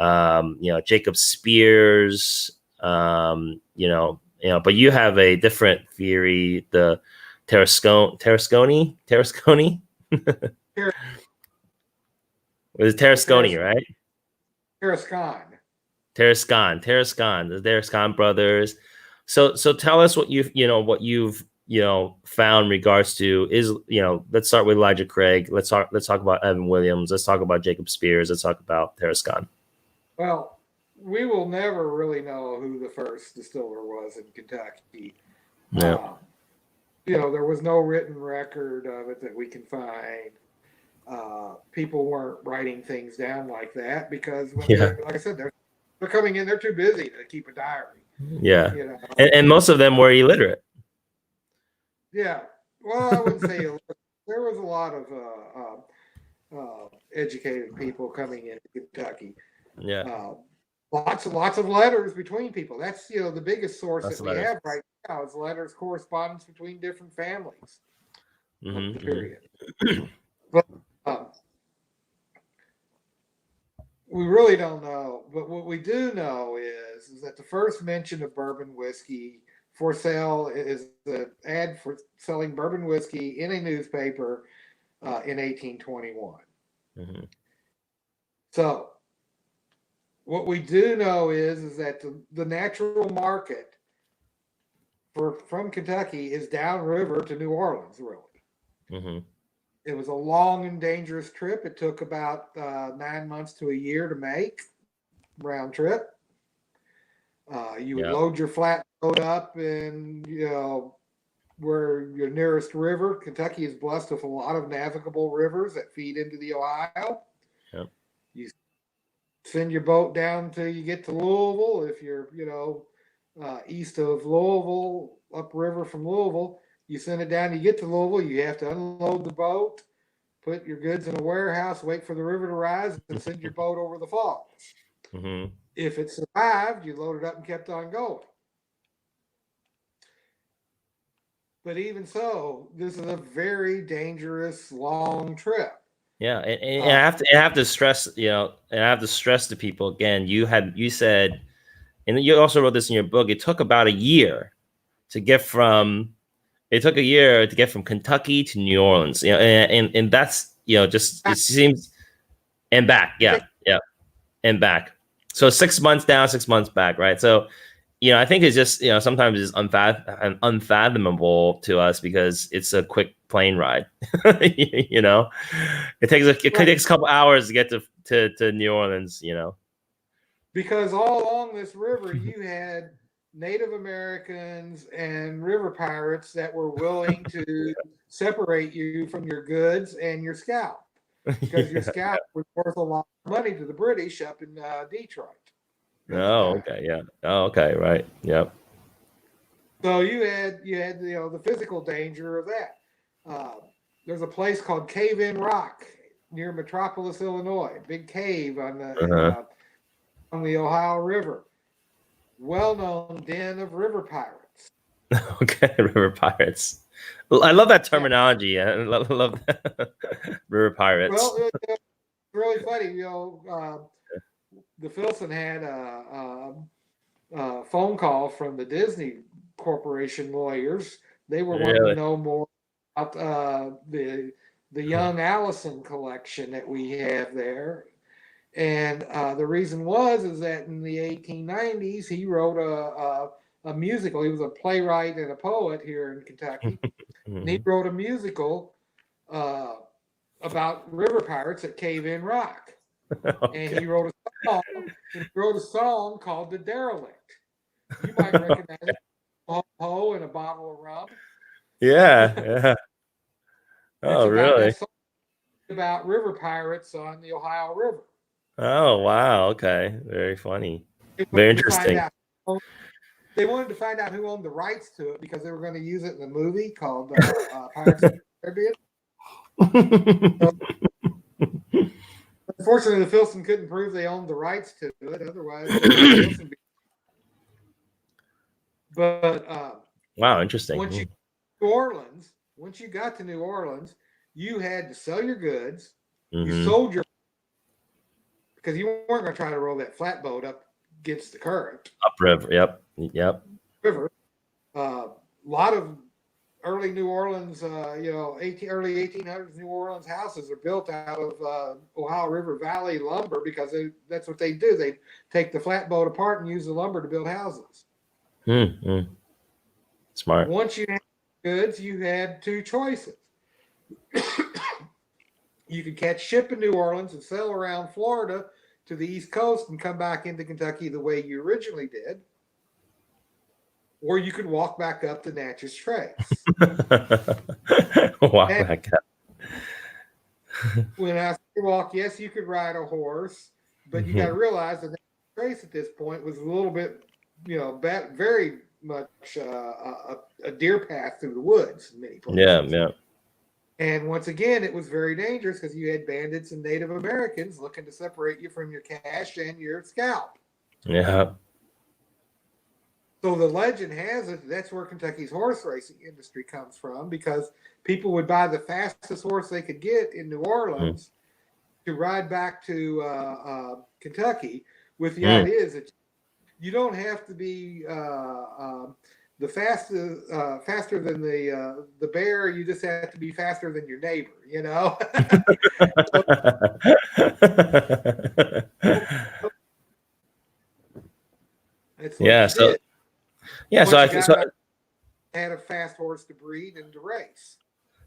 Jacob Spears, but you have a different theory, the Tarasconi. It was Tarasconi, right? Tarascon. The Tarascon brothers. So tell us what you've found in regards to is let's start with Elijah Craig. Let's talk about Evan Williams. Let's talk about Jacob Spears. Let's talk about Tarascon. Well, we will never really know who the first distiller was in Kentucky. Yeah. There was no written record of it that we can find. People weren't writing things down like that because like I said, they're coming in, they're too busy to keep a diary. Yeah. And most of them were illiterate. Yeah. Well, I wouldn't say illiterate. There was a lot of educated people coming into Kentucky. Yeah. Lots of letters between people. That's the biggest source that we have right now is letters, correspondence between different families of the period. But we really don't know. But what we do know is that the first mention of bourbon whiskey for sale is the ad for selling bourbon whiskey in a newspaper in 1821. Mm-hmm. So what we do know is that the natural market from Kentucky is downriver to New Orleans, really. Mm-hmm. It was a long and dangerous trip. It took about 9 months to a year to make round trip. You would load your flatboat up and where your nearest river. Kentucky is blessed with a lot of navigable rivers that feed into the Ohio. Yep. You send your boat down till you get to Louisville. If you're east of Louisville, upriver from Louisville, you send it down. You get to Louisville, you have to unload the boat, put your goods in a warehouse, wait for the river to rise, and send your boat over the falls. Mm-hmm. If it survived, you loaded up and kept on going. But even so, this is a very dangerous, long trip. Yeah, and I have to stress, and I have to stress to people again. You said, and you also wrote this in your book. It took about a year to get from. It took a year to get from Kentucky to New Orleans. And that's just it seems, and back. Yeah, and back. So 6 months down, 6 months back, right? So, I think it's just sometimes it's unfathomable to us because it's a quick plane ride. It takes a couple hours to get to New Orleans. Because all along this river, you had Native Americans and river pirates that were willing to separate you from your goods and your scalp, because your scalp was worth a lot of money to the British up in Detroit. Oh, okay, yeah. Oh, okay, right. Yep. So you had the physical danger of that. there's a place called Cave in Rock near Metropolis, Illinois. Big cave Uh-huh. on the Ohio River. Well-known den of river pirates. Okay, river pirates. I love that Yeah. terminology. I love that. River pirates. Well, it's really funny. The Filson had a phone call from the Disney Corporation lawyers. They were wanting to Really? know more about the young Allison collection that we have there. And the reason is that in the 1890s he wrote a musical. He was a playwright and a poet here in Kentucky, and he wrote a musical uh, about river pirates at Cave in Rock. Okay. And he wrote a song called "The Derelict." You might recognize it. Ho ho and a bottle of rum. Yeah, yeah. That's Oh, about really? that song about river pirates on the Ohio River. Oh, wow. Okay. Very funny. They Very wanted to find interesting. out. They wanted to find out who owned the rights to it because they were going to use it in a movie called Pirates of the Caribbean. So, unfortunately, the Filson couldn't prove they owned the rights to it. Otherwise, Filson. But Wow, interesting. once you got to New Orleans, you had to sell your goods. You sold your because you weren't going to try to roll that flatboat up against the current. Upriver. Yep. River. A lot of early New Orleans, early 1800s New Orleans houses are built out of Ohio River Valley lumber because that's what they do. They take the flatboat apart and use the lumber to build houses. Smart. Once you had goods, you had two choices. You could catch ship in New Orleans and sail around Florida to the East Coast and come back into Kentucky the way you originally did. Or you could walk back up to Natchez Trace. Walk back up. When I say walk, yes, you could ride a horse, but you got to realize that Natchez Trace at this point was a little bit, very much a deer path through the woods in many places. Yeah. And once again, it was very dangerous because you had bandits and Native Americans looking to separate you from your cash and your scalp. Yeah. So the legend has it that's where Kentucky's horse racing industry comes from, because people would buy the fastest horse they could get in New Orleans to ride back to Kentucky with the idea is that you don't have to be the faster than the bear. You just have to be faster than your neighbor, That's what you did. So I had a fast horse to breed and to race.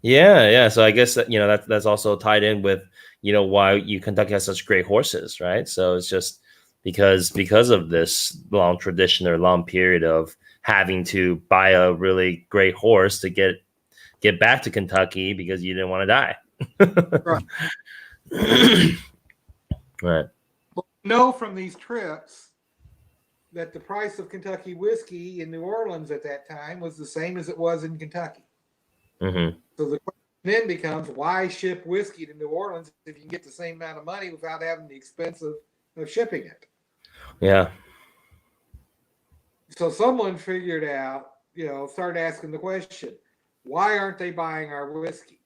Yeah. So I guess that, that's also tied in with why Kentucky has such great horses, right? So it's just because of this long tradition or long period of having to buy a really great horse to get back to Kentucky because you didn't want to die. Right. Well, we know from these trips that the price of Kentucky whiskey in New Orleans at that time was the same as it was in Kentucky. So the question then becomes, why ship whiskey to New Orleans if you can get the same amount of money without having the expense of shipping it? Yeah. So someone figured out, started asking the question, why aren't they buying our whiskey?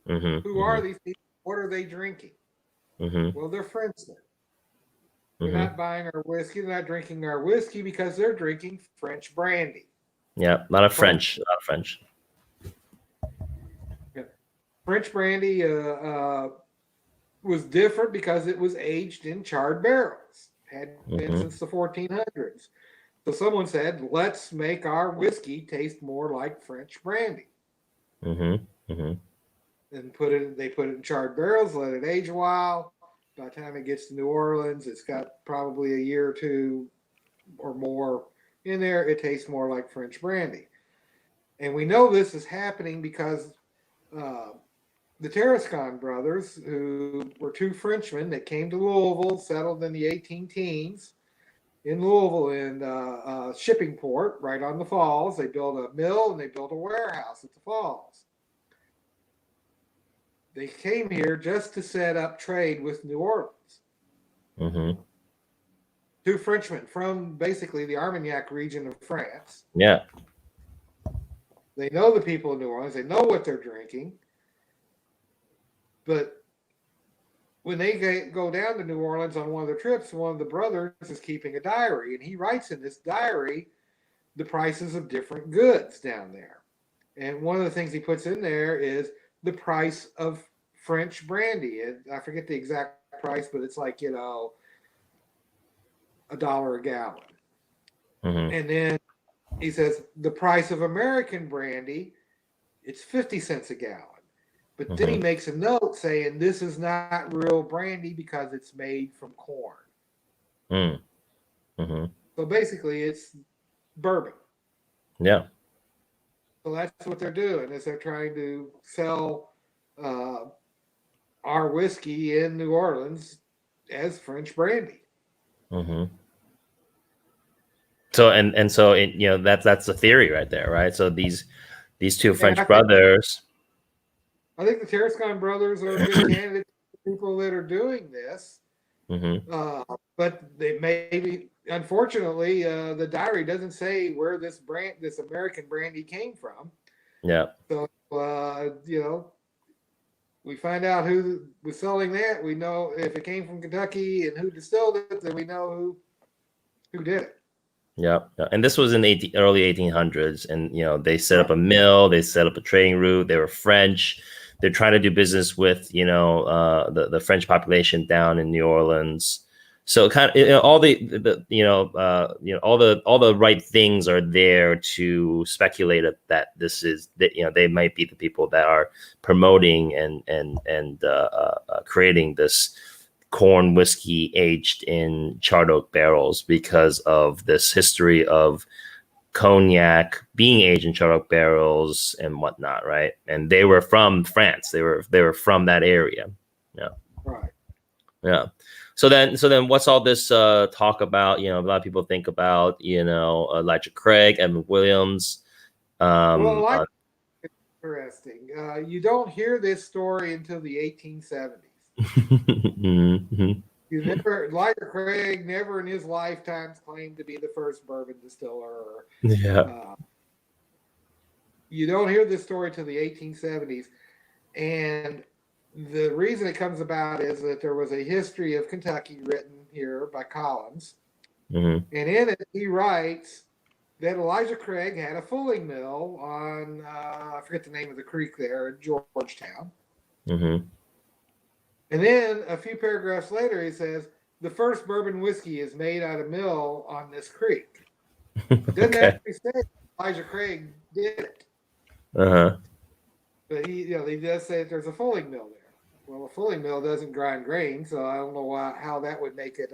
Who are these people? What are they drinking? Well, they're Frenchmen. They're not buying our whiskey. They're not drinking our whiskey because they're drinking French brandy. Yeah, a lot of French. Yeah. French brandy was different because it was aged in charred barrels. Had been since the 1400s. So someone said, let's make our whiskey taste more like French brandy. And they put it in charred barrels, let it age a while. By the time it gets to New Orleans, it's got probably a year or two or more in there. It tastes more like French brandy. And we know this is happening because the Tarascon brothers, who were two Frenchmen that came to Louisville, settled in the 18 teens in Louisville in shipping port right on the falls. They built a mill and they built a warehouse at the falls. they came here just to set up trade with New Orleans. Mm-hmm. Two Frenchmen from basically the Armagnac region of France. Yeah. They know the people of New Orleans. They know what they're drinking. But when they go down to New Orleans on one of their trips, one of the brothers is keeping a diary, and he writes in this diary the prices of different goods down there. And one of the things he puts in there is the price of French brandy. And I forget the exact price, but it's like, $1 a gallon. Mm-hmm. And then he says the price of American brandy, it's 50 cents a gallon. But Mm-hmm. then he makes a note saying this is not real brandy because it's made from corn. Mm-hmm. So basically, it's bourbon. Yeah. So that's what they're doing is they're trying to sell our whiskey in New Orleans as French brandy. Mm-hmm. So so that's the theory right there, right? So these two French brothers. I think the Tarascon brothers are good candidates for people that are doing this. Mm-hmm. But they maybe, unfortunately, the diary doesn't say where this American brandy came from. Yeah. So we find out who was selling that. We know if it came from Kentucky and who distilled it. Then we know who did it. Yeah. And this was in the early 1800s, and they set up a mill, they set up a trading route. They were French. They're trying to do business with the French population down in New Orleans. So kind of all all the right things are there to speculate that this is that they might be the people that are promoting and creating this corn whiskey aged in charred oak barrels because of this history of cognac being aged in charred oak barrels and whatnot, right? And they were from France. They were from that area. Yeah. Right. Yeah. So then what's all this talk about? A lot of people think about, Elijah Craig, Edmund Williams. Well, interesting. You don't hear this story until the 1870s. Mm-hmm. Elijah Craig never in his lifetimes claimed to be the first bourbon distiller. Yeah. You don't hear this story till the 1870s. And the reason it comes about is that there was a history of Kentucky written here by Collins. Mm-hmm. And in it, he writes that Elijah Craig had a fulling mill on, I forget the name of the creek there in Georgetown. Mm-hmm. And then a few paragraphs later, he says, the first bourbon whiskey is made at a mill on this creek. Doesn't actually say Elijah Craig did it. Uh-huh. But he does say that there's a fulling mill there. Well, a fulling mill doesn't grind grain, so I don't know how that would make it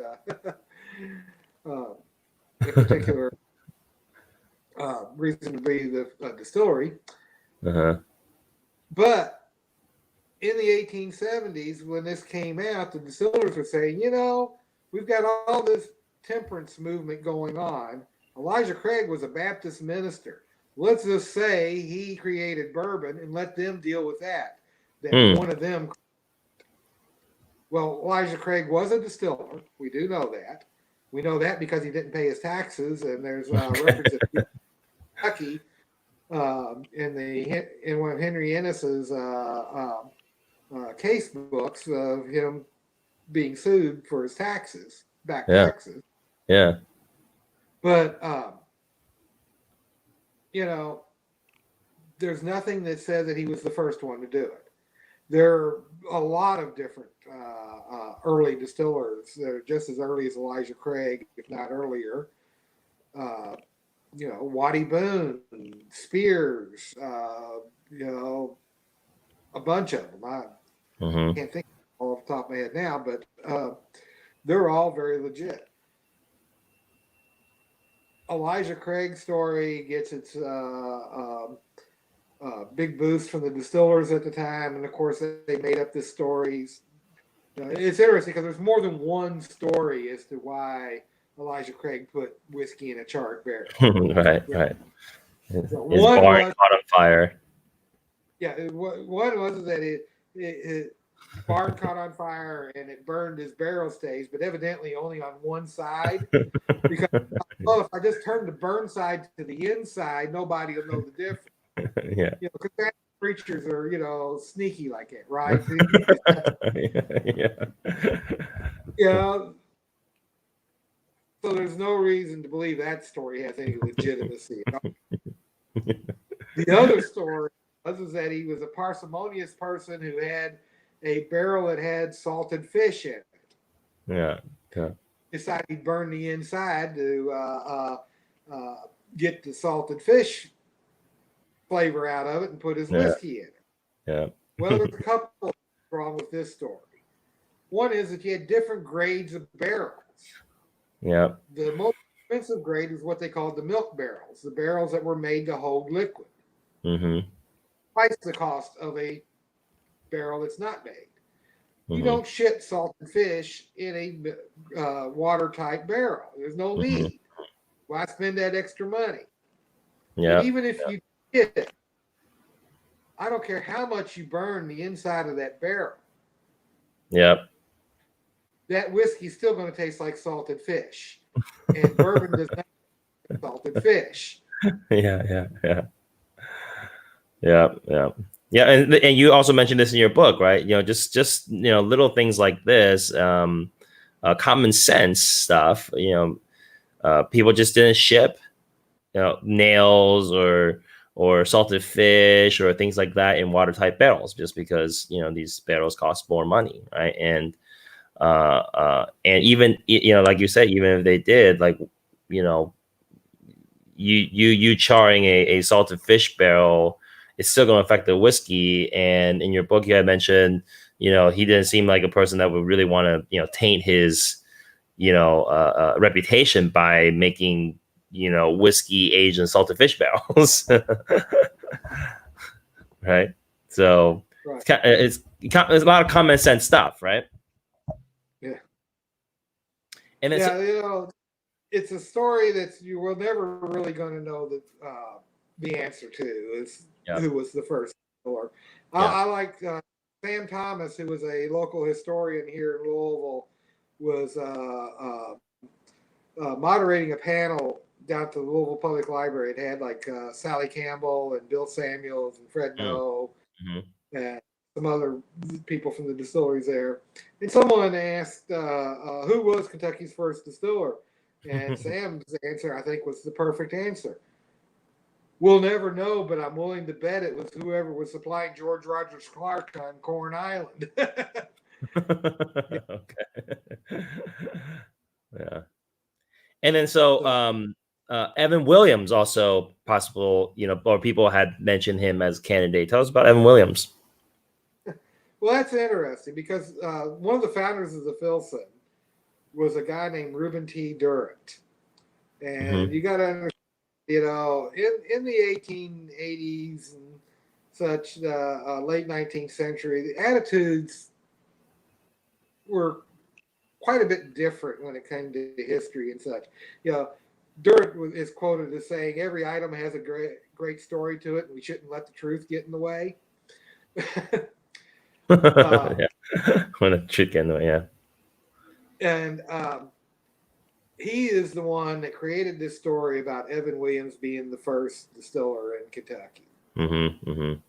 a particular reason to be the distillery. Uh-huh. But in the 1870s, when this came out, the distillers were saying, we've got all this temperance movement going on. Elijah Craig was a Baptist minister. Let's just say he created bourbon and let them deal with that. One of them. Well, Elijah Craig was a distiller. We do know that. We know that because he didn't pay his taxes, and there's records of Kentucky in one of Henry Ennis's case books of him being sued for his taxes, taxes. Yeah. But there's nothing that says that he was the first one to do it. There are a lot of different early distillers that are just as early as Elijah Craig, if not earlier. Waddy Boone, Spears, a bunch of them. I can't think off the top of my head now, but they're all very legit. Elijah Craig's story gets its big boost from the distillers at the time, and of course they made up this stories. It's interesting because there's more than one story as to why Elijah Craig put whiskey in a charred barrel. Right. His one barn caught on fire. Yeah, one was that barn caught on fire and it burned his barrel stays, but evidently only on one side. Because if I just turn the burn side to the inside, nobody will know the difference. Yeah. Because creatures are sneaky like it, right? Yeah. Yeah. So there's no reason to believe that story has any legitimacy. The other story was that he was a parsimonious person who had a barrel that had salted fish in it. Yeah. Okay. Decided he'd burn the inside to get the salted fish flavor out of it and put his whiskey in it. Yeah. Well, there's a couple wrong with this story. One is that you had different grades of barrels. Yeah. The most expensive grade is what they called the milk barrels, the barrels that were made to hold liquid. Mm-hmm. Twice the cost of a barrel that's not made. You Mm-hmm. don't ship salted fish in a watertight barrel. There's no need. Why spend that extra money? Yeah. And even if you did, I don't care how much you burn the inside of that barrel. Yep. That whiskey's still going to taste like salted fish. And bourbon does not taste like salted fish. Yeah. And you also mentioned this in your book, right? Just little things like this, common sense stuff. People just didn't ship, nails or salted fish or things like that in watertight barrels, just because these barrels cost more money, right? And even like you said, even if they did, like you charring a salted fish barrel, it's still going to affect the whiskey. And in your book, you had mentioned, he didn't seem like a person that would really want to, taint his, reputation by making, whiskey aged in salted fish barrels. Right. So right. It's a lot of common sense stuff, right? Yeah. And it's a story that you were never really going to know the answer to. Is who was the first distiller. I like Sam Thomas, who was a local historian here in Louisville, was moderating a panel down at the Louisville Public Library. It had like Sally Campbell and Bill Samuels and Fred Noe and some other people from the distilleries there. And someone asked who was Kentucky's first distiller? And Sam's answer, I think, was the perfect answer. We'll never know, but I'm willing to bet it was whoever was supplying George Rogers Clark on Corn Island. Okay. Yeah. And then Evan Williams also possible, or people had mentioned him as candidate. Tell us about Evan Williams. Well, that's interesting because one of the founders of the Filson was a guy named Reuben T. Durant. And you got to understand, in the 1880s and such, late 19th century, the attitudes were quite a bit different when it came to history and such. Durant is quoted as saying, every item has a great story to it, and we shouldn't let the truth get in the way. Yeah. When the truth get in the way, yeah. And he is the one that created this story about Evan Williams being the first distiller in Kentucky. And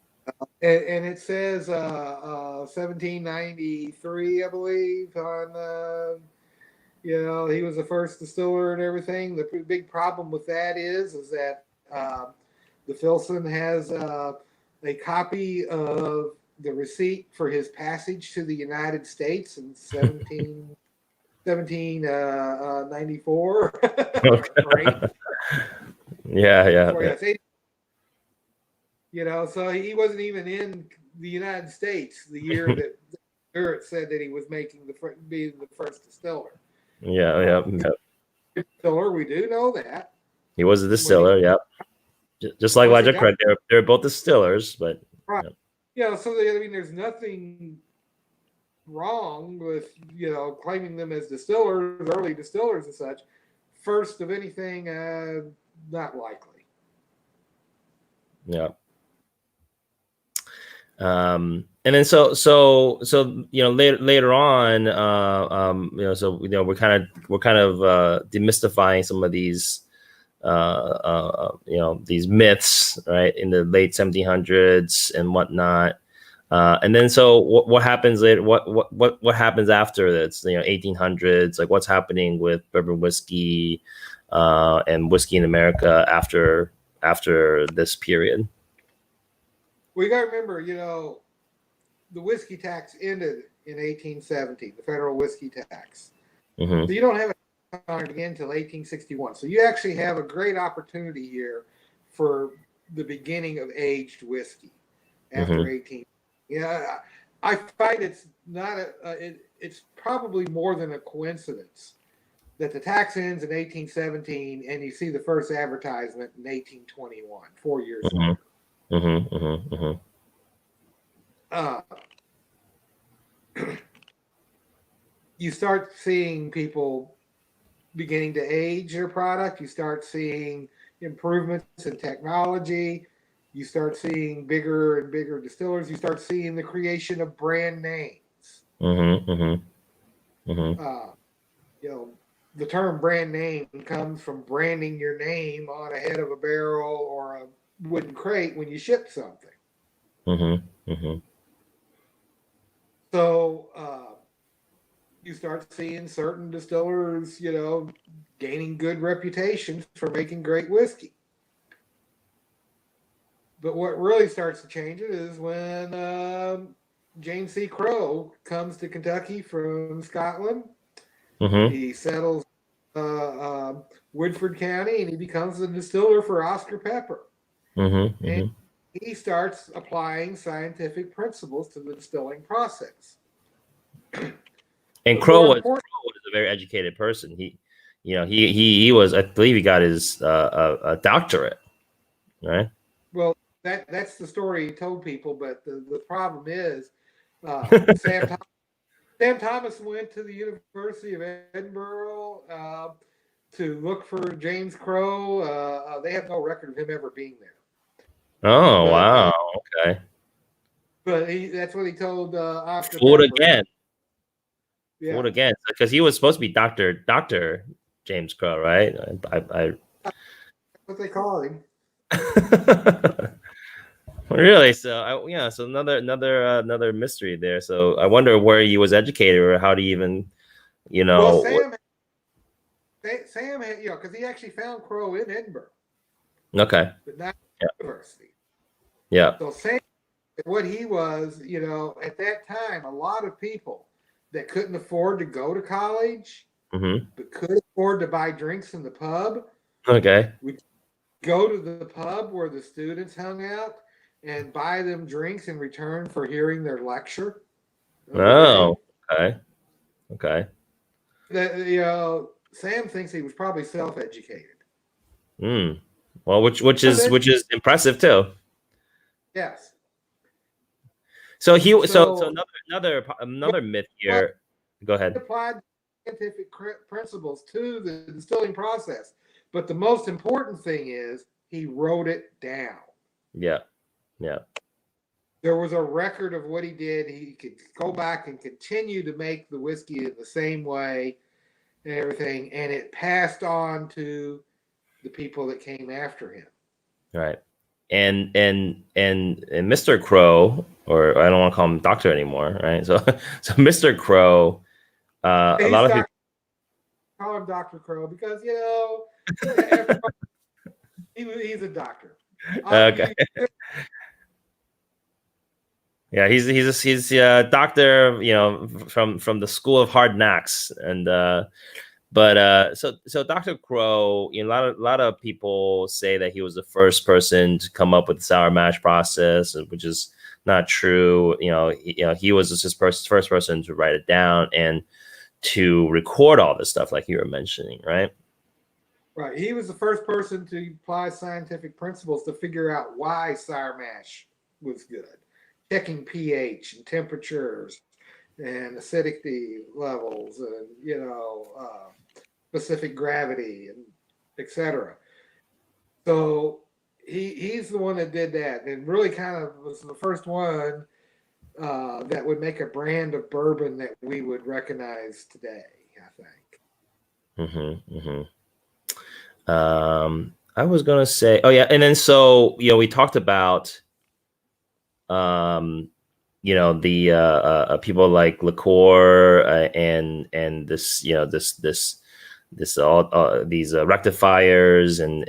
it says 1793, I believe, on he was the first distiller and everything. The big problem with that is that the Filson has a copy of the receipt for his passage to the United States in 1794. Right? Yeah. So he wasn't even in the United States the year that Durant said that he was being the first distiller. Yeah. Distiller, we do know that he was a distiller. Yeah, just like Elijah Craig, they're both distillers, but right. So there's nothing wrong with claiming them as distillers, early distillers and such. First of anything, not likely. Yeah. And then so later on, we're kind of demystifying some of these these myths, right, in the late 1700s and whatnot. And then so what happens later? What happens after this? 1800s. Like what's happening with bourbon whiskey and whiskey in America after this period? We got to remember, the whiskey tax ended in 1870, the federal whiskey tax. Mm-hmm. So you don't have it again until 1861. So you actually have a great opportunity here for the beginning of aged whiskey after Mm-hmm. 18. Yeah, I find it's not it's probably more than a coincidence that the tax ends in 1817 and you see the first advertisement in 1821, 4 years Mm-hmm. later. Mm-hmm. Mm-hmm. Mm-hmm. Uh, you start seeing people beginning to age their product. You start seeing improvements in technology. You start seeing bigger and bigger distillers. You start seeing the creation of brand names. Mm-hmm. Mm-hmm. Mm-hmm. Uh, the term brand name comes from branding your name on a head of a barrel or a wooden crate when you ship something. Mm-hmm. Mm-hmm. So you start seeing certain distillers, gaining good reputations for making great whiskey. But what really starts to change it is when James C. Crowe comes to Kentucky from Scotland. Mm-hmm. He settles Woodford County and he becomes the distiller for Oscar Pepper. Mm-hmm. And Mm-hmm. he starts applying scientific principles to the distilling process. And But Crow more was important, a very educated person. He was, I believe he got his a doctorate, right? well, that's the story he told people. But the problem is, Sam Thomas went to the University of Edinburgh to look for James Crowe. They have no record of him ever being there. Oh But wow, okay. that's what he told Oscar Fooled Pepper. again, Yeah, fooled again, because he was supposed to be Doctor James Crow, right? I what they call him. Really? So another mystery there. So I wonder where he was educated or how to even, Well, what, Sam had, because he actually found Crowe in Edinburgh, okay. but not Yeah. university. Yeah. So Sam, what he was, at that time, a lot of people that couldn't afford to go to college, Mm-hmm. but could afford to buy drinks in the pub, Okay. would go to the pub where the students hung out and buy them drinks in return for hearing their lecture of the day. Oh, okay. Okay. That Sam thinks he was probably self-educated. Hmm. Well, Then, which is impressive too. yes. So So another myth here. Go he ahead. applied scientific principles to the distilling process, but the most important thing is he wrote it down. Yeah. Yeah. There was a record of what he did. He could go back and continue to make the whiskey in the same way and everything, and it passed on to the people that came after him. Right. And Mr. Crow, or I don't want to call him doctor anymore, right? So Mr. Crow, a He's lot of people. call him Dr. Crow because he's a doctor. Okay. Yeah, he's a doctor, from the School of Hard Knocks, and so Dr. Crow, a lot of people say that he was the first person to come up with the sour mash process, which is not true. He was just his first person to write it down and to record all this stuff, like you were mentioning, right? Right. He was the first person to apply scientific principles to figure out why sour mash was good, checking pH and temperatures and acidity levels and specific gravity and etc. So he's the one that did that and really kind of was the first one that would make a brand of bourbon that we would recognize today, I think. I was gonna say, oh yeah, and then so we talked about um, the people like liqueur and this this all these rectifiers and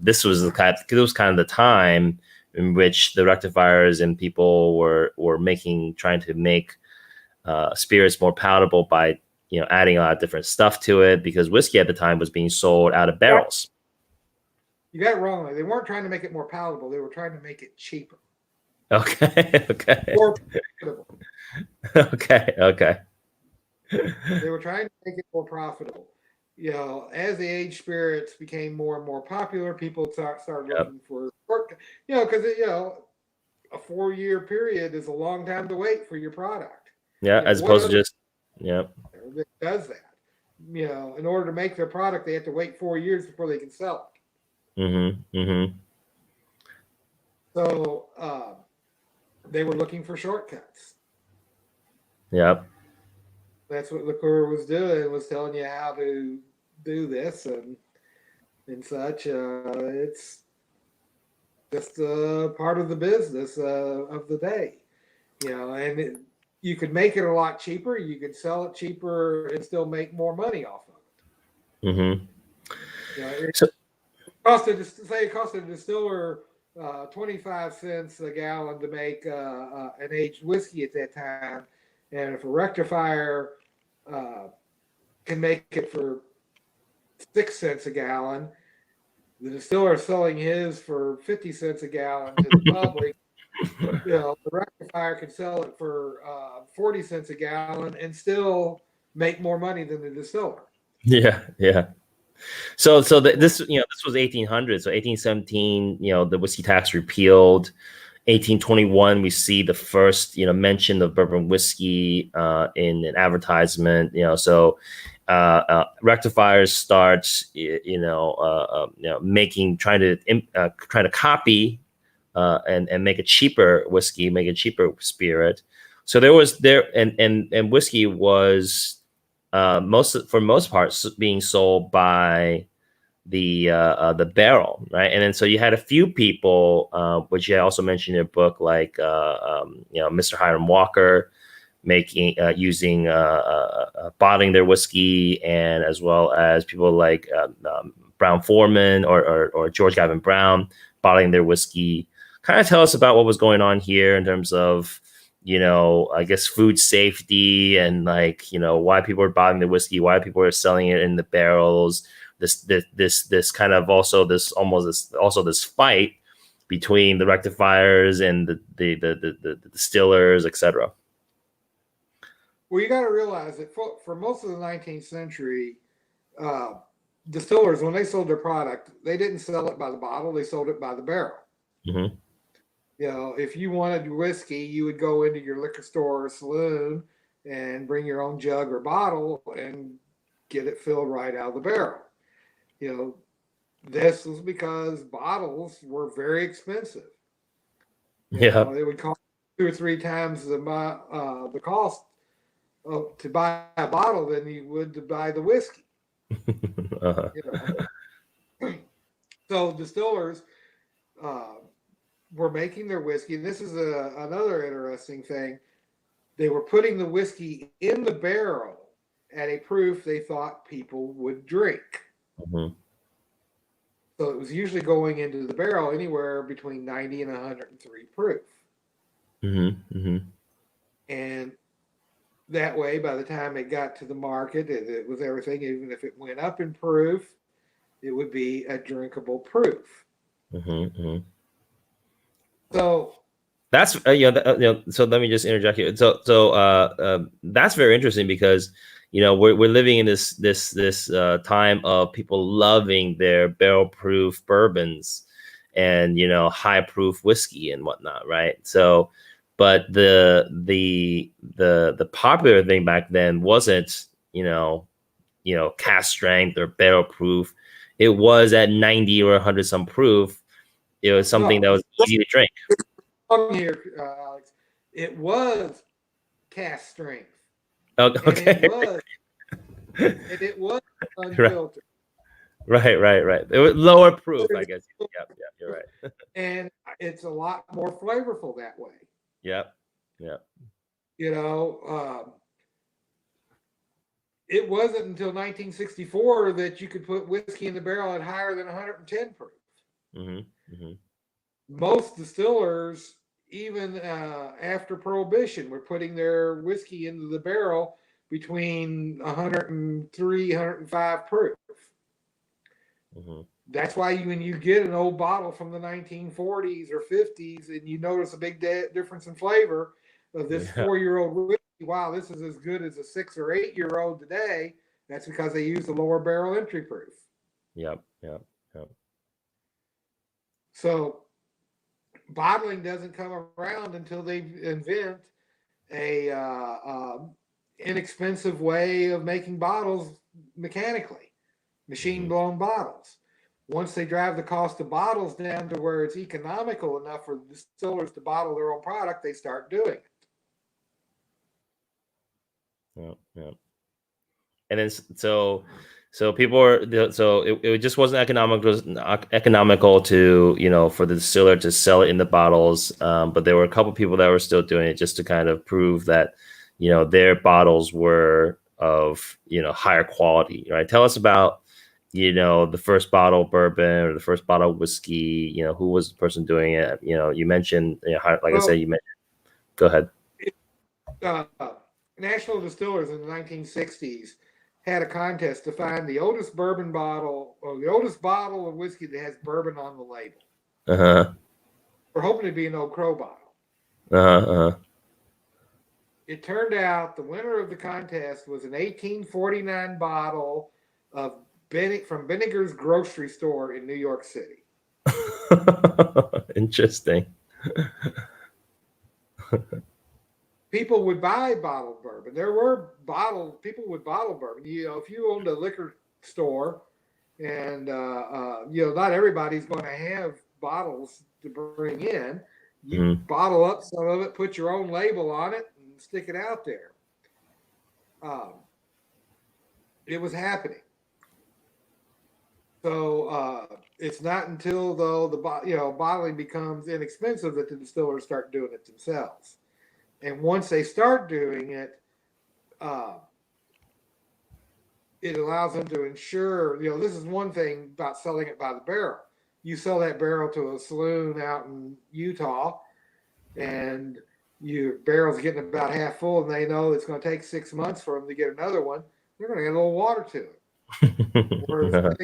this was kind of the time in which the rectifiers and people were trying to make spirits more palatable by adding a lot of different stuff to it, because whiskey at the time was being sold out of barrels. You got it wrong. They weren't trying to make it more palatable. They were trying to make it cheaper. Okay. More profitable. Okay. They were trying to make it more profitable. As the aged spirits became more and more popular, people started looking for short. Because a 4-year period is a long time to wait for your product. Yeah, as opposed to just that does that. In order to make their product, they have to wait 4 years before they can sell it. So they were looking for shortcuts. Yep. That's what liqueur was doing, was telling you how to do this and such. It's just part of the business of the day, and you could make it a lot cheaper. You could sell it cheaper and still make more money off of it. It cost a distiller 25 cents a gallon to make an aged whiskey at that time. And if a rectifier can make it for 6 cents a gallon, the distiller selling his for 50 cents a gallon to the public. The rectifier can sell it for 40 cents a gallon and still make more money than the distiller. Yeah. So this was 1800. So 1817, the whiskey tax repealed. 1821, we see the first mention of bourbon whiskey in an advertisement. So rectifiers start trying to copy and make a cheaper whiskey, make a cheaper spirit. So and whiskey was for most part being sold by the barrel, right? And then so you had a few people, which you also mentioned in your book, like Mr. Hiram Walker, using bottling their whiskey, and as well as people like Brown Foreman or George Gavin Brown bottling their whiskey. Kind of tell us about what was going on here in terms of I guess food safety and why people are bottling the whiskey, why people are selling it in the barrels. This kind of also this fight between the rectifiers and the distillers, etc. Well, you got to realize that for most of the 19th century, distillers, when they sold their product, they didn't sell it by the bottle; they sold it by the barrel. Mm-hmm. If you wanted whiskey, you would go into your liquor store or saloon and bring your own jug or bottle and get it filled right out of the barrel. This was because bottles were very expensive. They would cost 2 or 3 times the cost to buy a bottle than you would to buy the whiskey. So distillers were making their whiskey, and this is another interesting thing. They were putting the whiskey in the barrel at a proof they thought people would drink. Mm-hmm. So it was usually going into the barrel anywhere between 90 and 103 proof. Mm-hmm. Mm-hmm. And that way, by the time it got to the market, it was everything. Even if it went up in proof, it would be a drinkable proof. Mm-hmm. Mm-hmm. So that's so let me just interject here. So that's very interesting, because we're living in this time of people loving their barrel proof bourbons and high proof whiskey and whatnot, right? So, but the popular thing back then wasn't cask strength or barrel proof. It was at 90 or 100 some proof. It was something that was easy to drink. Here, Alex, It was cast strength, and Okay. it was Right, unfiltered, right. It was lower proof, I guess. Yep, you're right. and it's a lot more flavorful that way. Yep, yep. You know, it wasn't until 1964 that you could put whiskey in the barrel at higher than 110 proof. Hmm. Hmm. Most distillers, even after Prohibition, were putting their whiskey into the barrel between 103, 105 proof. Hmm. That's why when you get an old bottle from the 1940s or 50s and you notice a big difference in flavor of this Yeah. 4-year-old whiskey, wow, this is as good as a 6 or 8-year-old today. That's because they use the lower barrel entry proof. Yep. So bottling doesn't come around until they invent a inexpensive way of making bottles mechanically, machine Hmm. blown bottles. Once they drive the cost of bottles down to where it's economical enough for distillers to bottle their own product, they start doing it. Yep. And then so people are so it just wasn't economical to for the distiller to sell it in the bottles, but there were a couple people that were still doing it just to kind of prove that their bottles were of higher quality, right? Tell us about the first bottle of bourbon or the first bottle of whiskey. Who was the person doing it? You mentioned, like I said, Well, you mentioned. Go ahead. uh, National Distillers in the 1960s had a contest to find the oldest bourbon bottle or the oldest bottle of whiskey that has bourbon on the label. Uh-huh. We're hoping to be an Old Crow bottle. Uh-huh. Uh-huh. It turned out the winner of the contest was an 1849 bottle of from Vinegar's grocery store in New York City. Interesting. People would buy bottled bourbon. There were people would bottle bourbon. If you owned a liquor store, and not everybody's going to have bottles to bring in. You Mhm. bottle up some of it, put your own label on it, and stick it out there. Um, it was happening. So it's not until though bottling becomes inexpensive that the distillers start doing it themselves. And once they start doing it, uh, it allows them to ensure. This is one thing about selling it by the barrel. You sell that barrel to a saloon out in Utah, and your barrel's getting about half full, and they know it's going to take 6 months for them to get another one. They're going to add a little water to it. Whereas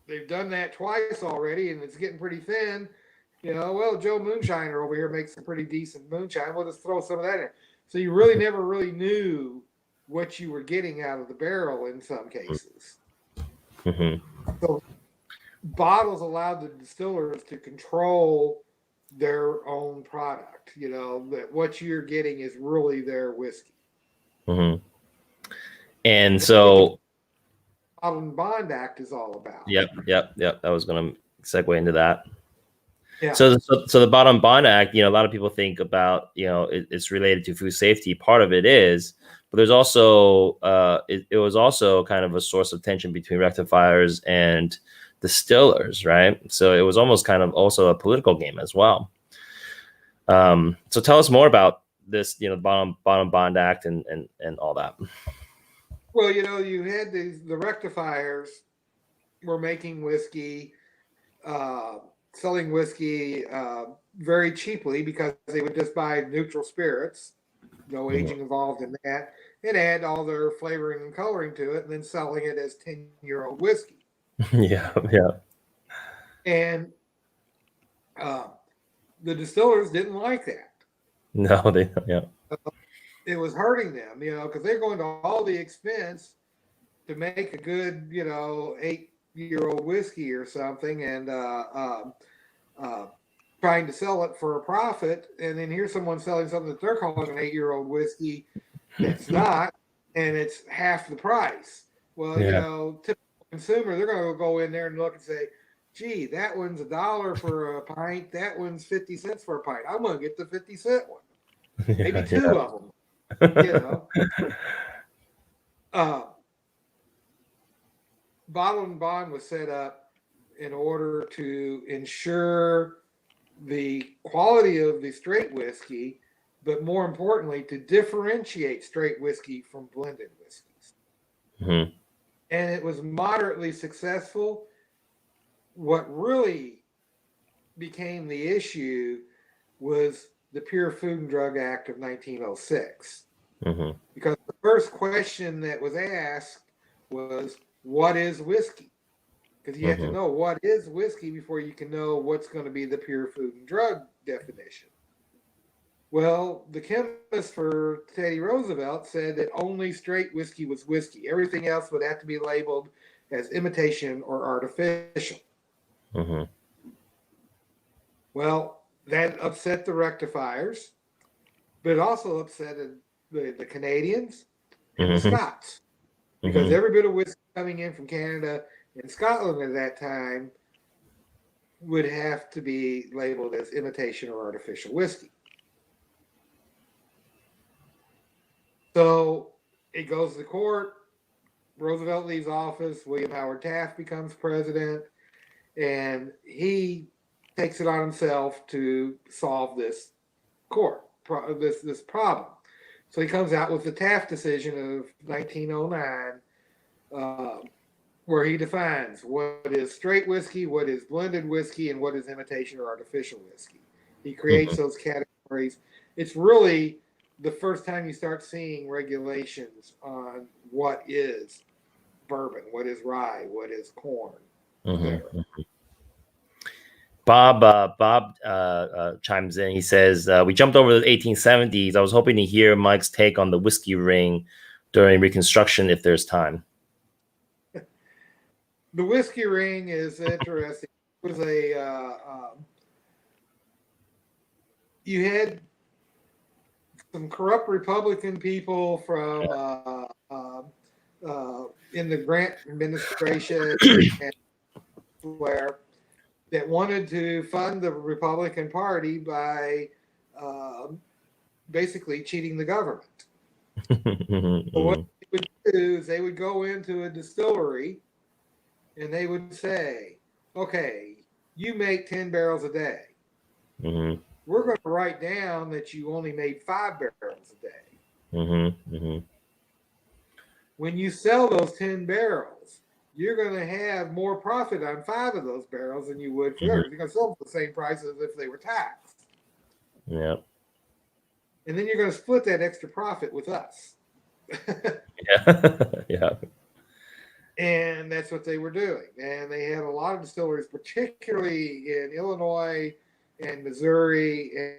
they've done that twice already, and it's getting pretty thin. Well, Joe Moonshiner over here makes some pretty decent moonshine. We'll just throw some of that in. So you really never really knew what you were getting out of the barrel in some cases. Mhm. So bottles allowed the distillers to control their own product. That what you're getting is really their whiskey. Mhm. And That's what the so, Bottle and Bond Act is all about. yep. I was going to segue into that. Yeah. So the Bottom Bond Act, a lot of people think about, it's related to food safety. Part of it is, but there's also, it was also kind of a source of tension between rectifiers and distillers, right? So it was almost kind of also a political game as well. So tell us more about this, the Bottom Bond Act and all that. Well, you had the rectifiers were making whiskey, uh, selling whiskey very cheaply because they would just buy neutral spirits, no Mhm. aging involved in that, and add all their flavoring and coloring to it, and then selling it as 10-year-old whiskey. Yeah. And uh, the distillers didn't like that. No, yeah. It was hurting them, because they're going to all the expense to make a good, 8-year-old whiskey or something, and uh, trying to sell it for a profit, and then here's someone selling something that they're calling an 8-year-old whiskey that's not, and it's half the price. Well, Yeah. typical consumer, they're going to go in there and look and say, gee, that one's $1 for a pint. That one's 50 cents for a pint. I'm gonna get the 50-cent one. Maybe Yeah, two of them. You yeah. know, uh, bottle and bond was set up in order to ensure the quality of the straight whiskey, but more importantly, to differentiate straight whiskey from blended whiskeys. Mhm, And it was moderately successful. What really became the issue was the Pure Food and Drug Act of 1906. mhm, Because the first question that was asked was, what is whiskey? Because you have to mhm, know what is whiskey before you can know what's going to be the Pure Food and Drug definition. Well, the chemist for Teddy Roosevelt said that only straight whiskey was whiskey. Everything else would have to be labeled as imitation or artificial. mhm, Well, that upset the rectifiers, but it also upset the Canadians and the mhm, Scots because mhm, every bit of whiskey coming in from Canada and Scotland at that time would have to be labeled as imitation or artificial whiskey. So it goes to court. Roosevelt leaves office. William Howard Taft becomes president, and he takes it on himself to solve this this problem. So he comes out with the Taft decision of 1909, uh, where he defines what is straight whiskey, what is blended whiskey, and what is imitation or artificial whiskey. He creates mhm. those categories. It's really the first time you start seeing regulations on what is bourbon, what is rye, what is corn, etc. Mhm. Bob chimes in. He says, "We jumped over the 1870s. I was hoping to hear Mike's take on the whiskey ring during Reconstruction, if there's time." The whiskey ring is interesting. It was you had some corrupt Republican people from in the Grant administration and where that wanted to fund the Republican Party by uh, basically cheating the government. So what Mhm, they would do is they would go into a distillery and they would say, "Okay, you make 10 barrels a day. mhm, We're going to write down that you only made 5 barrels a day. mhm, mhm, When you sell those 10 barrels, you're going to have more profit on 5 of those barrels than you would for the mhm. others. You're going to sell them for the same price as if they were taxed. Yeah, And then you're going to split that extra profit with us." yeah, yeah. And that's what they were doing. And they had a lot of distilleries, particularly in Illinois and Missouri and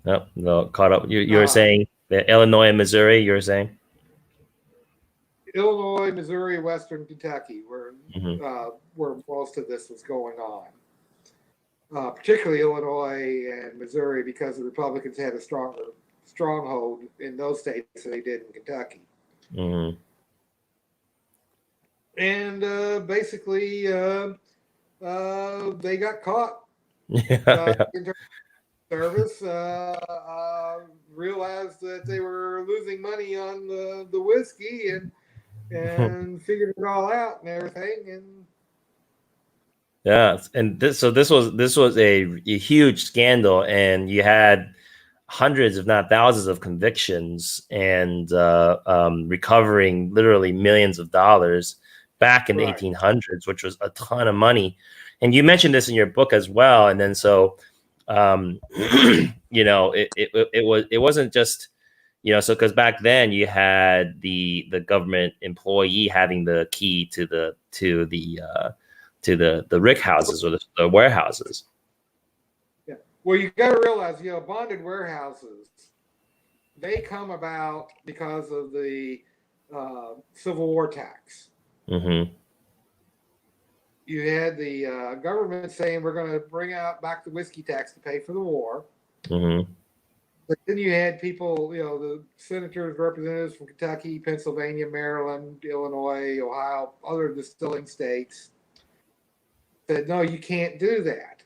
Yep. No, caught up. You were uh, saying that Illinois and Missouri. You were saying. Illinois, Missouri, Western Kentucky, Mhm, where most of this was going on. Particularly Illinois and Missouri, because the Republicans had a stronger stronghold in those states than they did in Kentucky. mhm. And basically, they got caught. Yeah, Uh, yeah. Internal Service realized that they were losing money on the whiskey and figured it all out and everything. And Yeah, and this was a huge scandal, and you had hundreds, if not thousands, of convictions and recovering literally millions of dollars back in the right, 1800s, which was a ton of money. And you mentioned this in your book as well. And then so, um, it wasn't just so because back then you had the government employee having the key to the rick houses or the warehouses. yeah. Well, you got to realize, bonded warehouses, they come about because of the Civil War tax. Mm-hmm. You had the government saying we're going to bring out back the whiskey tax to pay for the war. Mm-hmm. But then you had people, the senators, representatives from Kentucky, Pennsylvania, Maryland, Illinois, Ohio, other distilling states said, no, you can't do that.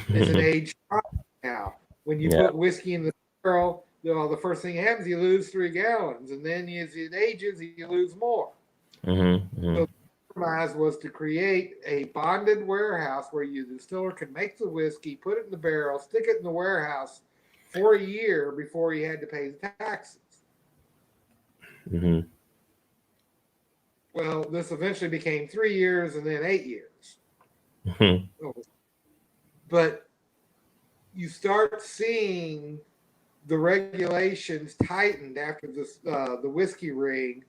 It's an age product now. When you Yeah. put whiskey in the barrel, the first thing that happens, you lose 3 gallons. And then as it ages, you lose more. Mm-hmm. So the compromise was to create a bonded warehouse where the distiller could make the whiskey, put it in the barrel, stick it in the warehouse for a year before he had to pay the taxes. Mm-hmm. Well, this eventually became 3 years and then 8 years. Mm-hmm. But you start seeing the regulations tightened after this, the whiskey ring,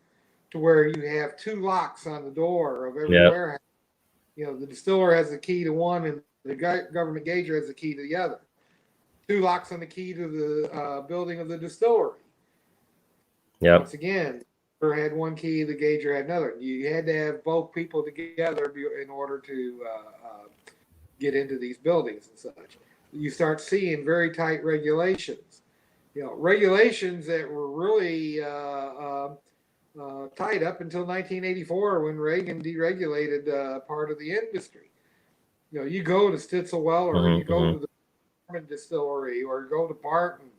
to where you have 2 locks on the door of every Yeah. warehouse. The distiller has the key to one, and the government gauger has the key to the other. 2 locks on the key to the building of the distillery. Yep. Once again, the had one key, the gauger had another. You had to have both people together in order to get into these buildings and such. You start seeing very tight regulations. Regulations that were really tight up until 1984 when Reagan deregulated part of the industry. You go to Stitzelweller, or you go to the Bourbon distillery, or go to Barton,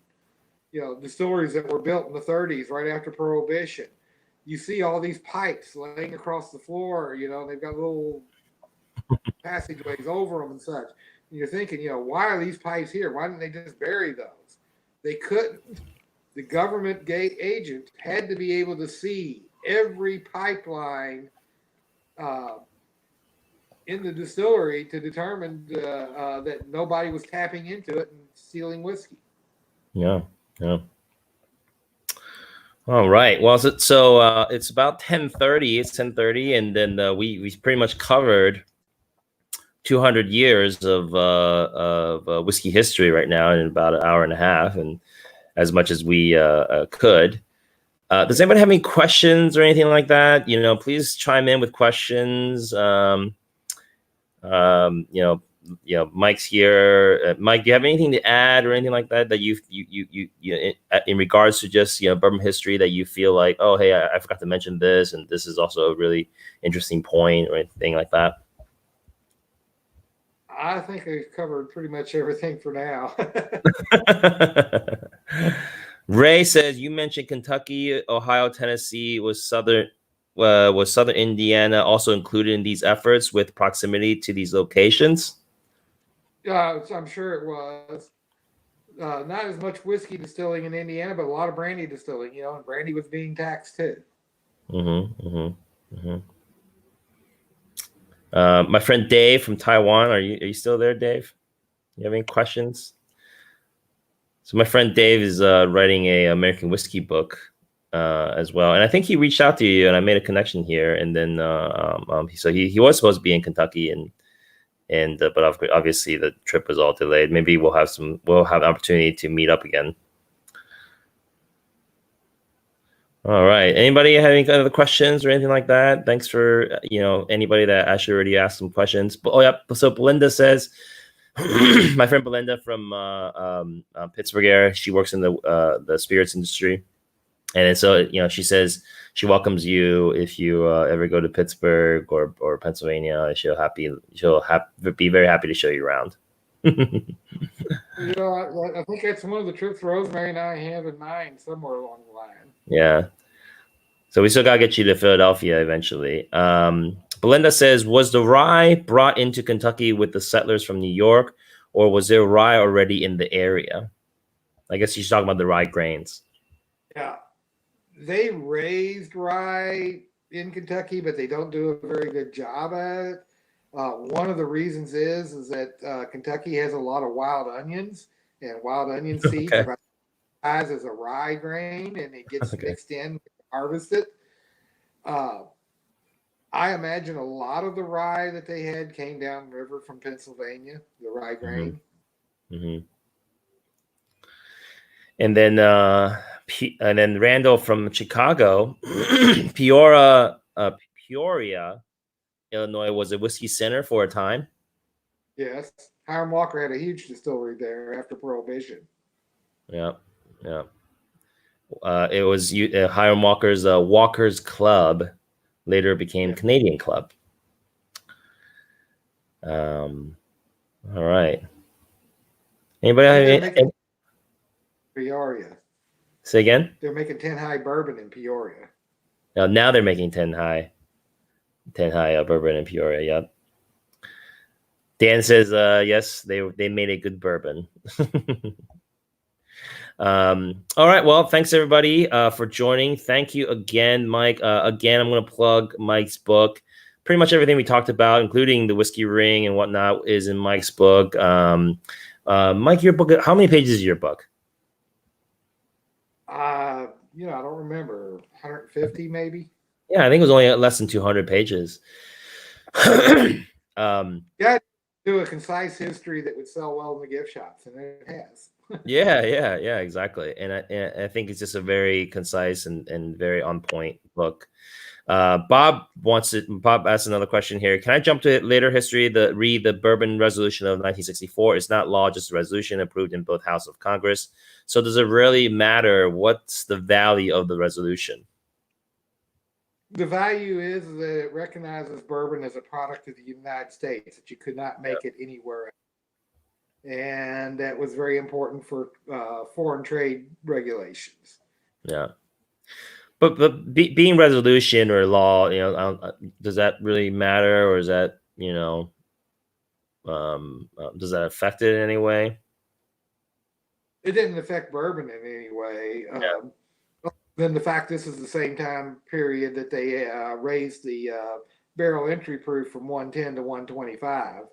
distilleries that were built in the 30s right after Prohibition. You see all these pipes laying across the floor. They've got little passageways over them and such. And you're thinking, why are these pipes here? Why didn't they just bury those? They couldn't. The government gate agent had to be able to see every pipeline in the distillery to determine that nobody was tapping into it and stealing whiskey. Yeah. Yeah. All right. Well, so it's about 10:30. It's 10:30, and then we pretty much covered 200 years of whiskey history right now in about an hour and a half, and as much as we could. Does anybody have any questions or anything like that? Please chime in with questions. Mike's here. Mike, do you have anything to add or anything like that you in regards to just bourbon history that you feel like, oh, hey, I forgot to mention this, and this is also a really interesting point or anything like that? I think we've covered pretty much everything for now. Ray says you mentioned Kentucky, Ohio, Tennessee was southern Indiana also included in these efforts with proximity to these locations? I'm sure it was. Not as much whiskey distilling in Indiana, but a lot of brandy distilling, and brandy was being taxed too. My friend Dave from Taiwan, are you still there, Dave? You have any questions? So my friend Dave is writing a American whiskey book as well, and I think he reached out to you, and I made a connection here. And then so he was supposed to be in Kentucky, but obviously the trip was all delayed. Maybe we'll have an opportunity to meet up again. All right. Anybody have any other questions or anything like that? Thanks for anybody that actually already asked some questions. But so Belinda says, my friend Belinda from Pittsburgh area, she works in the spirits industry, and so she says she welcomes you if you ever go to Pittsburgh or Pennsylvania. She'll be very happy to show you around. I think that's one of the trips Rosemary and I have in mind somewhere along the line. Yeah. So we still got to get you to Philadelphia eventually. Belinda says, was the rye brought into Kentucky with the settlers from New York, or was there rye already in the area? I guess she's talking about the rye grains. Yeah. They raised rye in Kentucky, but they don't do a very good job at it. One of the reasons is that Kentucky has a lot of wild onions, and wild onion seeds are about the size as a rye grain, and it gets mixed in, harvested. I imagine a lot of the rye that they had came downriver from Pennsylvania, the rye grain. Mm-hmm. And then Randall from Chicago, Peoria, Illinois was a whiskey center for a time. Yes, Hiram Walker had a huge distillery there after Prohibition. Yeah. Yeah. It was Hiram Walker's Walker's Club. Later became Yeah. Canadian Club. All right. Anybody And they're have making Peoria. say again? They're making 10 High bourbon in Peoria. Now they're making 10 high bourbon in Peoria. Yep. Dan says, yes, they made a good bourbon. All right. Well, thanks everybody for joining. Thank you again, Mike. Again, I'm going to plug Mike's book. Pretty much everything we talked about, including the whiskey ring and whatnot, is in Mike's book. Mike, your book. How many pages is your book? I don't remember. 150 maybe. Yeah, I think it was only less than 200 pages. Yeah, do a concise history that would sell well in the gift shops, and it has. yeah, exactly. And I think it's just a very concise and very on point book. Bob asked another question here. Can I jump to later history? Read the Bourbon Resolution of 1964. It's not law, just a resolution approved in both Houses of Congress. So does it really matter? What's the value of the resolution? The value is that it recognizes bourbon as a product of the United States, that you could not make it anywhere else. And that was very important for foreign trade regulations. Yeah. But being resolution or law, does that really matter, or is that, does that affect it in any way? It didn't affect bourbon in any way. Yeah. Then the fact this is the same time period that they raised the barrel entry proof from 110 to 125.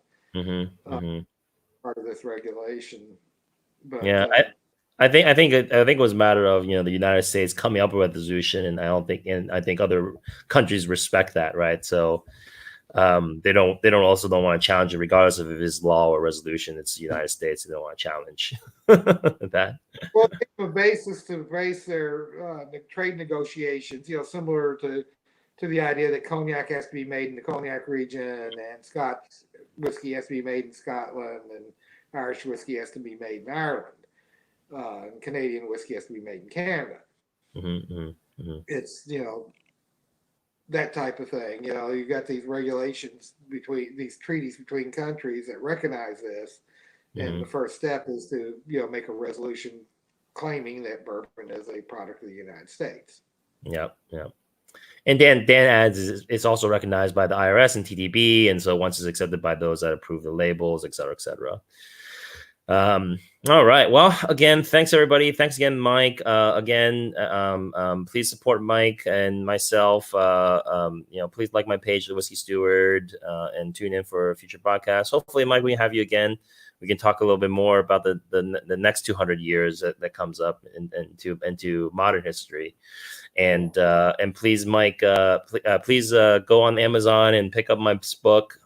Part of this regulation. But yeah, I think it was a matter of the United States coming up with a resolution, and I think other countries respect that, right? So they don't want to challenge it regardless of if it's law or resolution. It's the United States; they don't want to challenge that. Well, they have a basis to base their trade negotiations, similar to the idea that cognac has to be made in the cognac region, and Scots whiskey has to be made in Scotland, and Irish whiskey has to be made in Ireland, and Canadian whiskey has to be made in Canada. It's that type of thing. You've got these regulations between these treaties between countries that recognize this, and the first step is to make a resolution claiming that bourbon is a product of the United States. Yep. And Dan adds it's also recognized by the IRS and TTB, and so once it's accepted by those that approve the labels, et cetera, et cetera. All right. Well, again, thanks everybody. Thanks again, Mike. Please support Mike and myself. Please like my page, The Whiskey Steward, and tune in for future podcasts. Hopefully, Mike, we have you again. We can talk a little bit more about the next 200 years that comes up into modern history. And please, Mike, please go on Amazon and pick up Mike's book.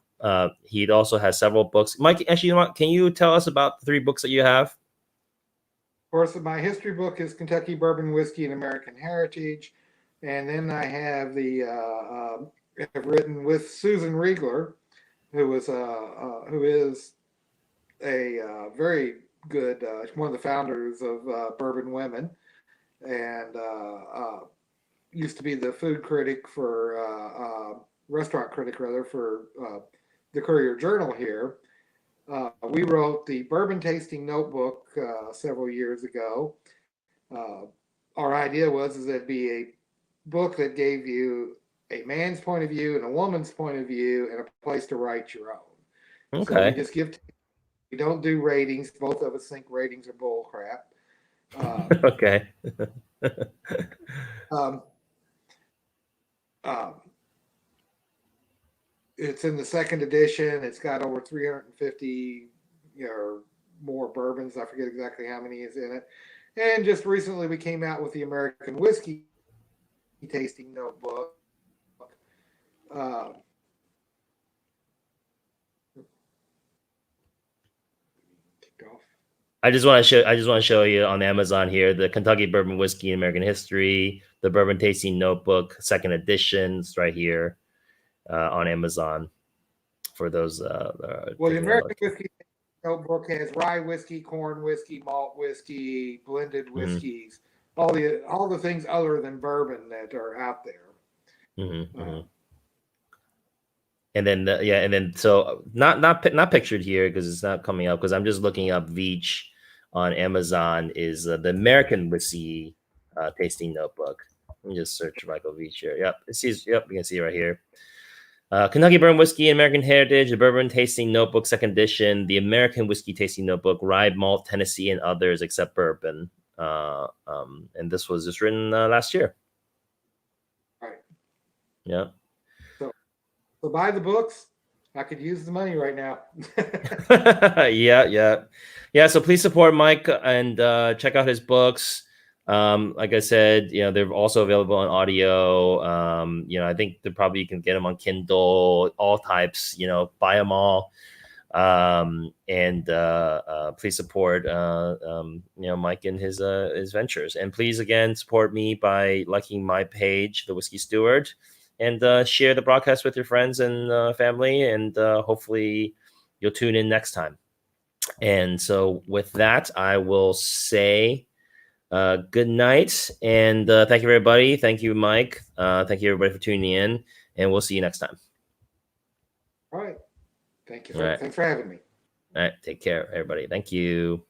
He also has several books. Mike, actually, can you tell us about the 3 books that you have? Of course, my history book is Kentucky Bourbon Whiskey and American Heritage, and then I have I've written with Susan Riegler, who is a very good one of the founders of Bourbon Women, and used to be the food critic for restaurant critic rather for the Courier Journal here. We wrote the Bourbon Tasting Notebook several years ago. Our idea was that it'd be a book that gave you a man's point of view and a woman's point of view and a place to write your own. Okay. So we just we don't do ratings. Both of us think ratings are bull crap. Okay. It's in the 2nd edition. It's got over 350 or more bourbons. I forget exactly how many is in it. And just recently we came out with the American Whiskey Tasting Notebook. I just want to show you on Amazon here the Kentucky Bourbon Whiskey and American History, the Bourbon Tasting Notebook, 2nd editions, right here on Amazon. For those, the American Whiskey notebook has rye whiskey, corn whiskey, malt whiskey, blended Mm-hmm. whiskeys, all the things other than bourbon that are out there. Mm-hmm. Mm-hmm. Uh, And then and then so not pictured here because it's not coming up because I'm just looking up Veach on Amazon is the American whiskey tasting notebook. Let me just search Michael Veach here. Yep, it sees. Yep, you can see it right here. Kentucky Bourbon Whiskey and American Heritage, the Bourbon Tasting Notebook, second edition, the American Whiskey Tasting Notebook, Rye Malt, Tennessee, and others except bourbon. And this was just written last year. right. Yeah. So buy the books. I could use the money right now. Yeah. So please support Mike and check out his books. Like I said, they're also available on audio. I think they probably you can get them on Kindle, all types. Buy them all. And please support Mike and his ventures. And please again support me by liking my page, The Whiskey Steward, and share the broadcast with your friends and family. And hopefully you'll tune in next time. And so with that, I will say good night and thank you everybody. Thank you, Mike. Thank you everybody for tuning in, and we'll see you next time. All right. Thank you. All right. Thanks for having me. All right. Take care, everybody. Thank you.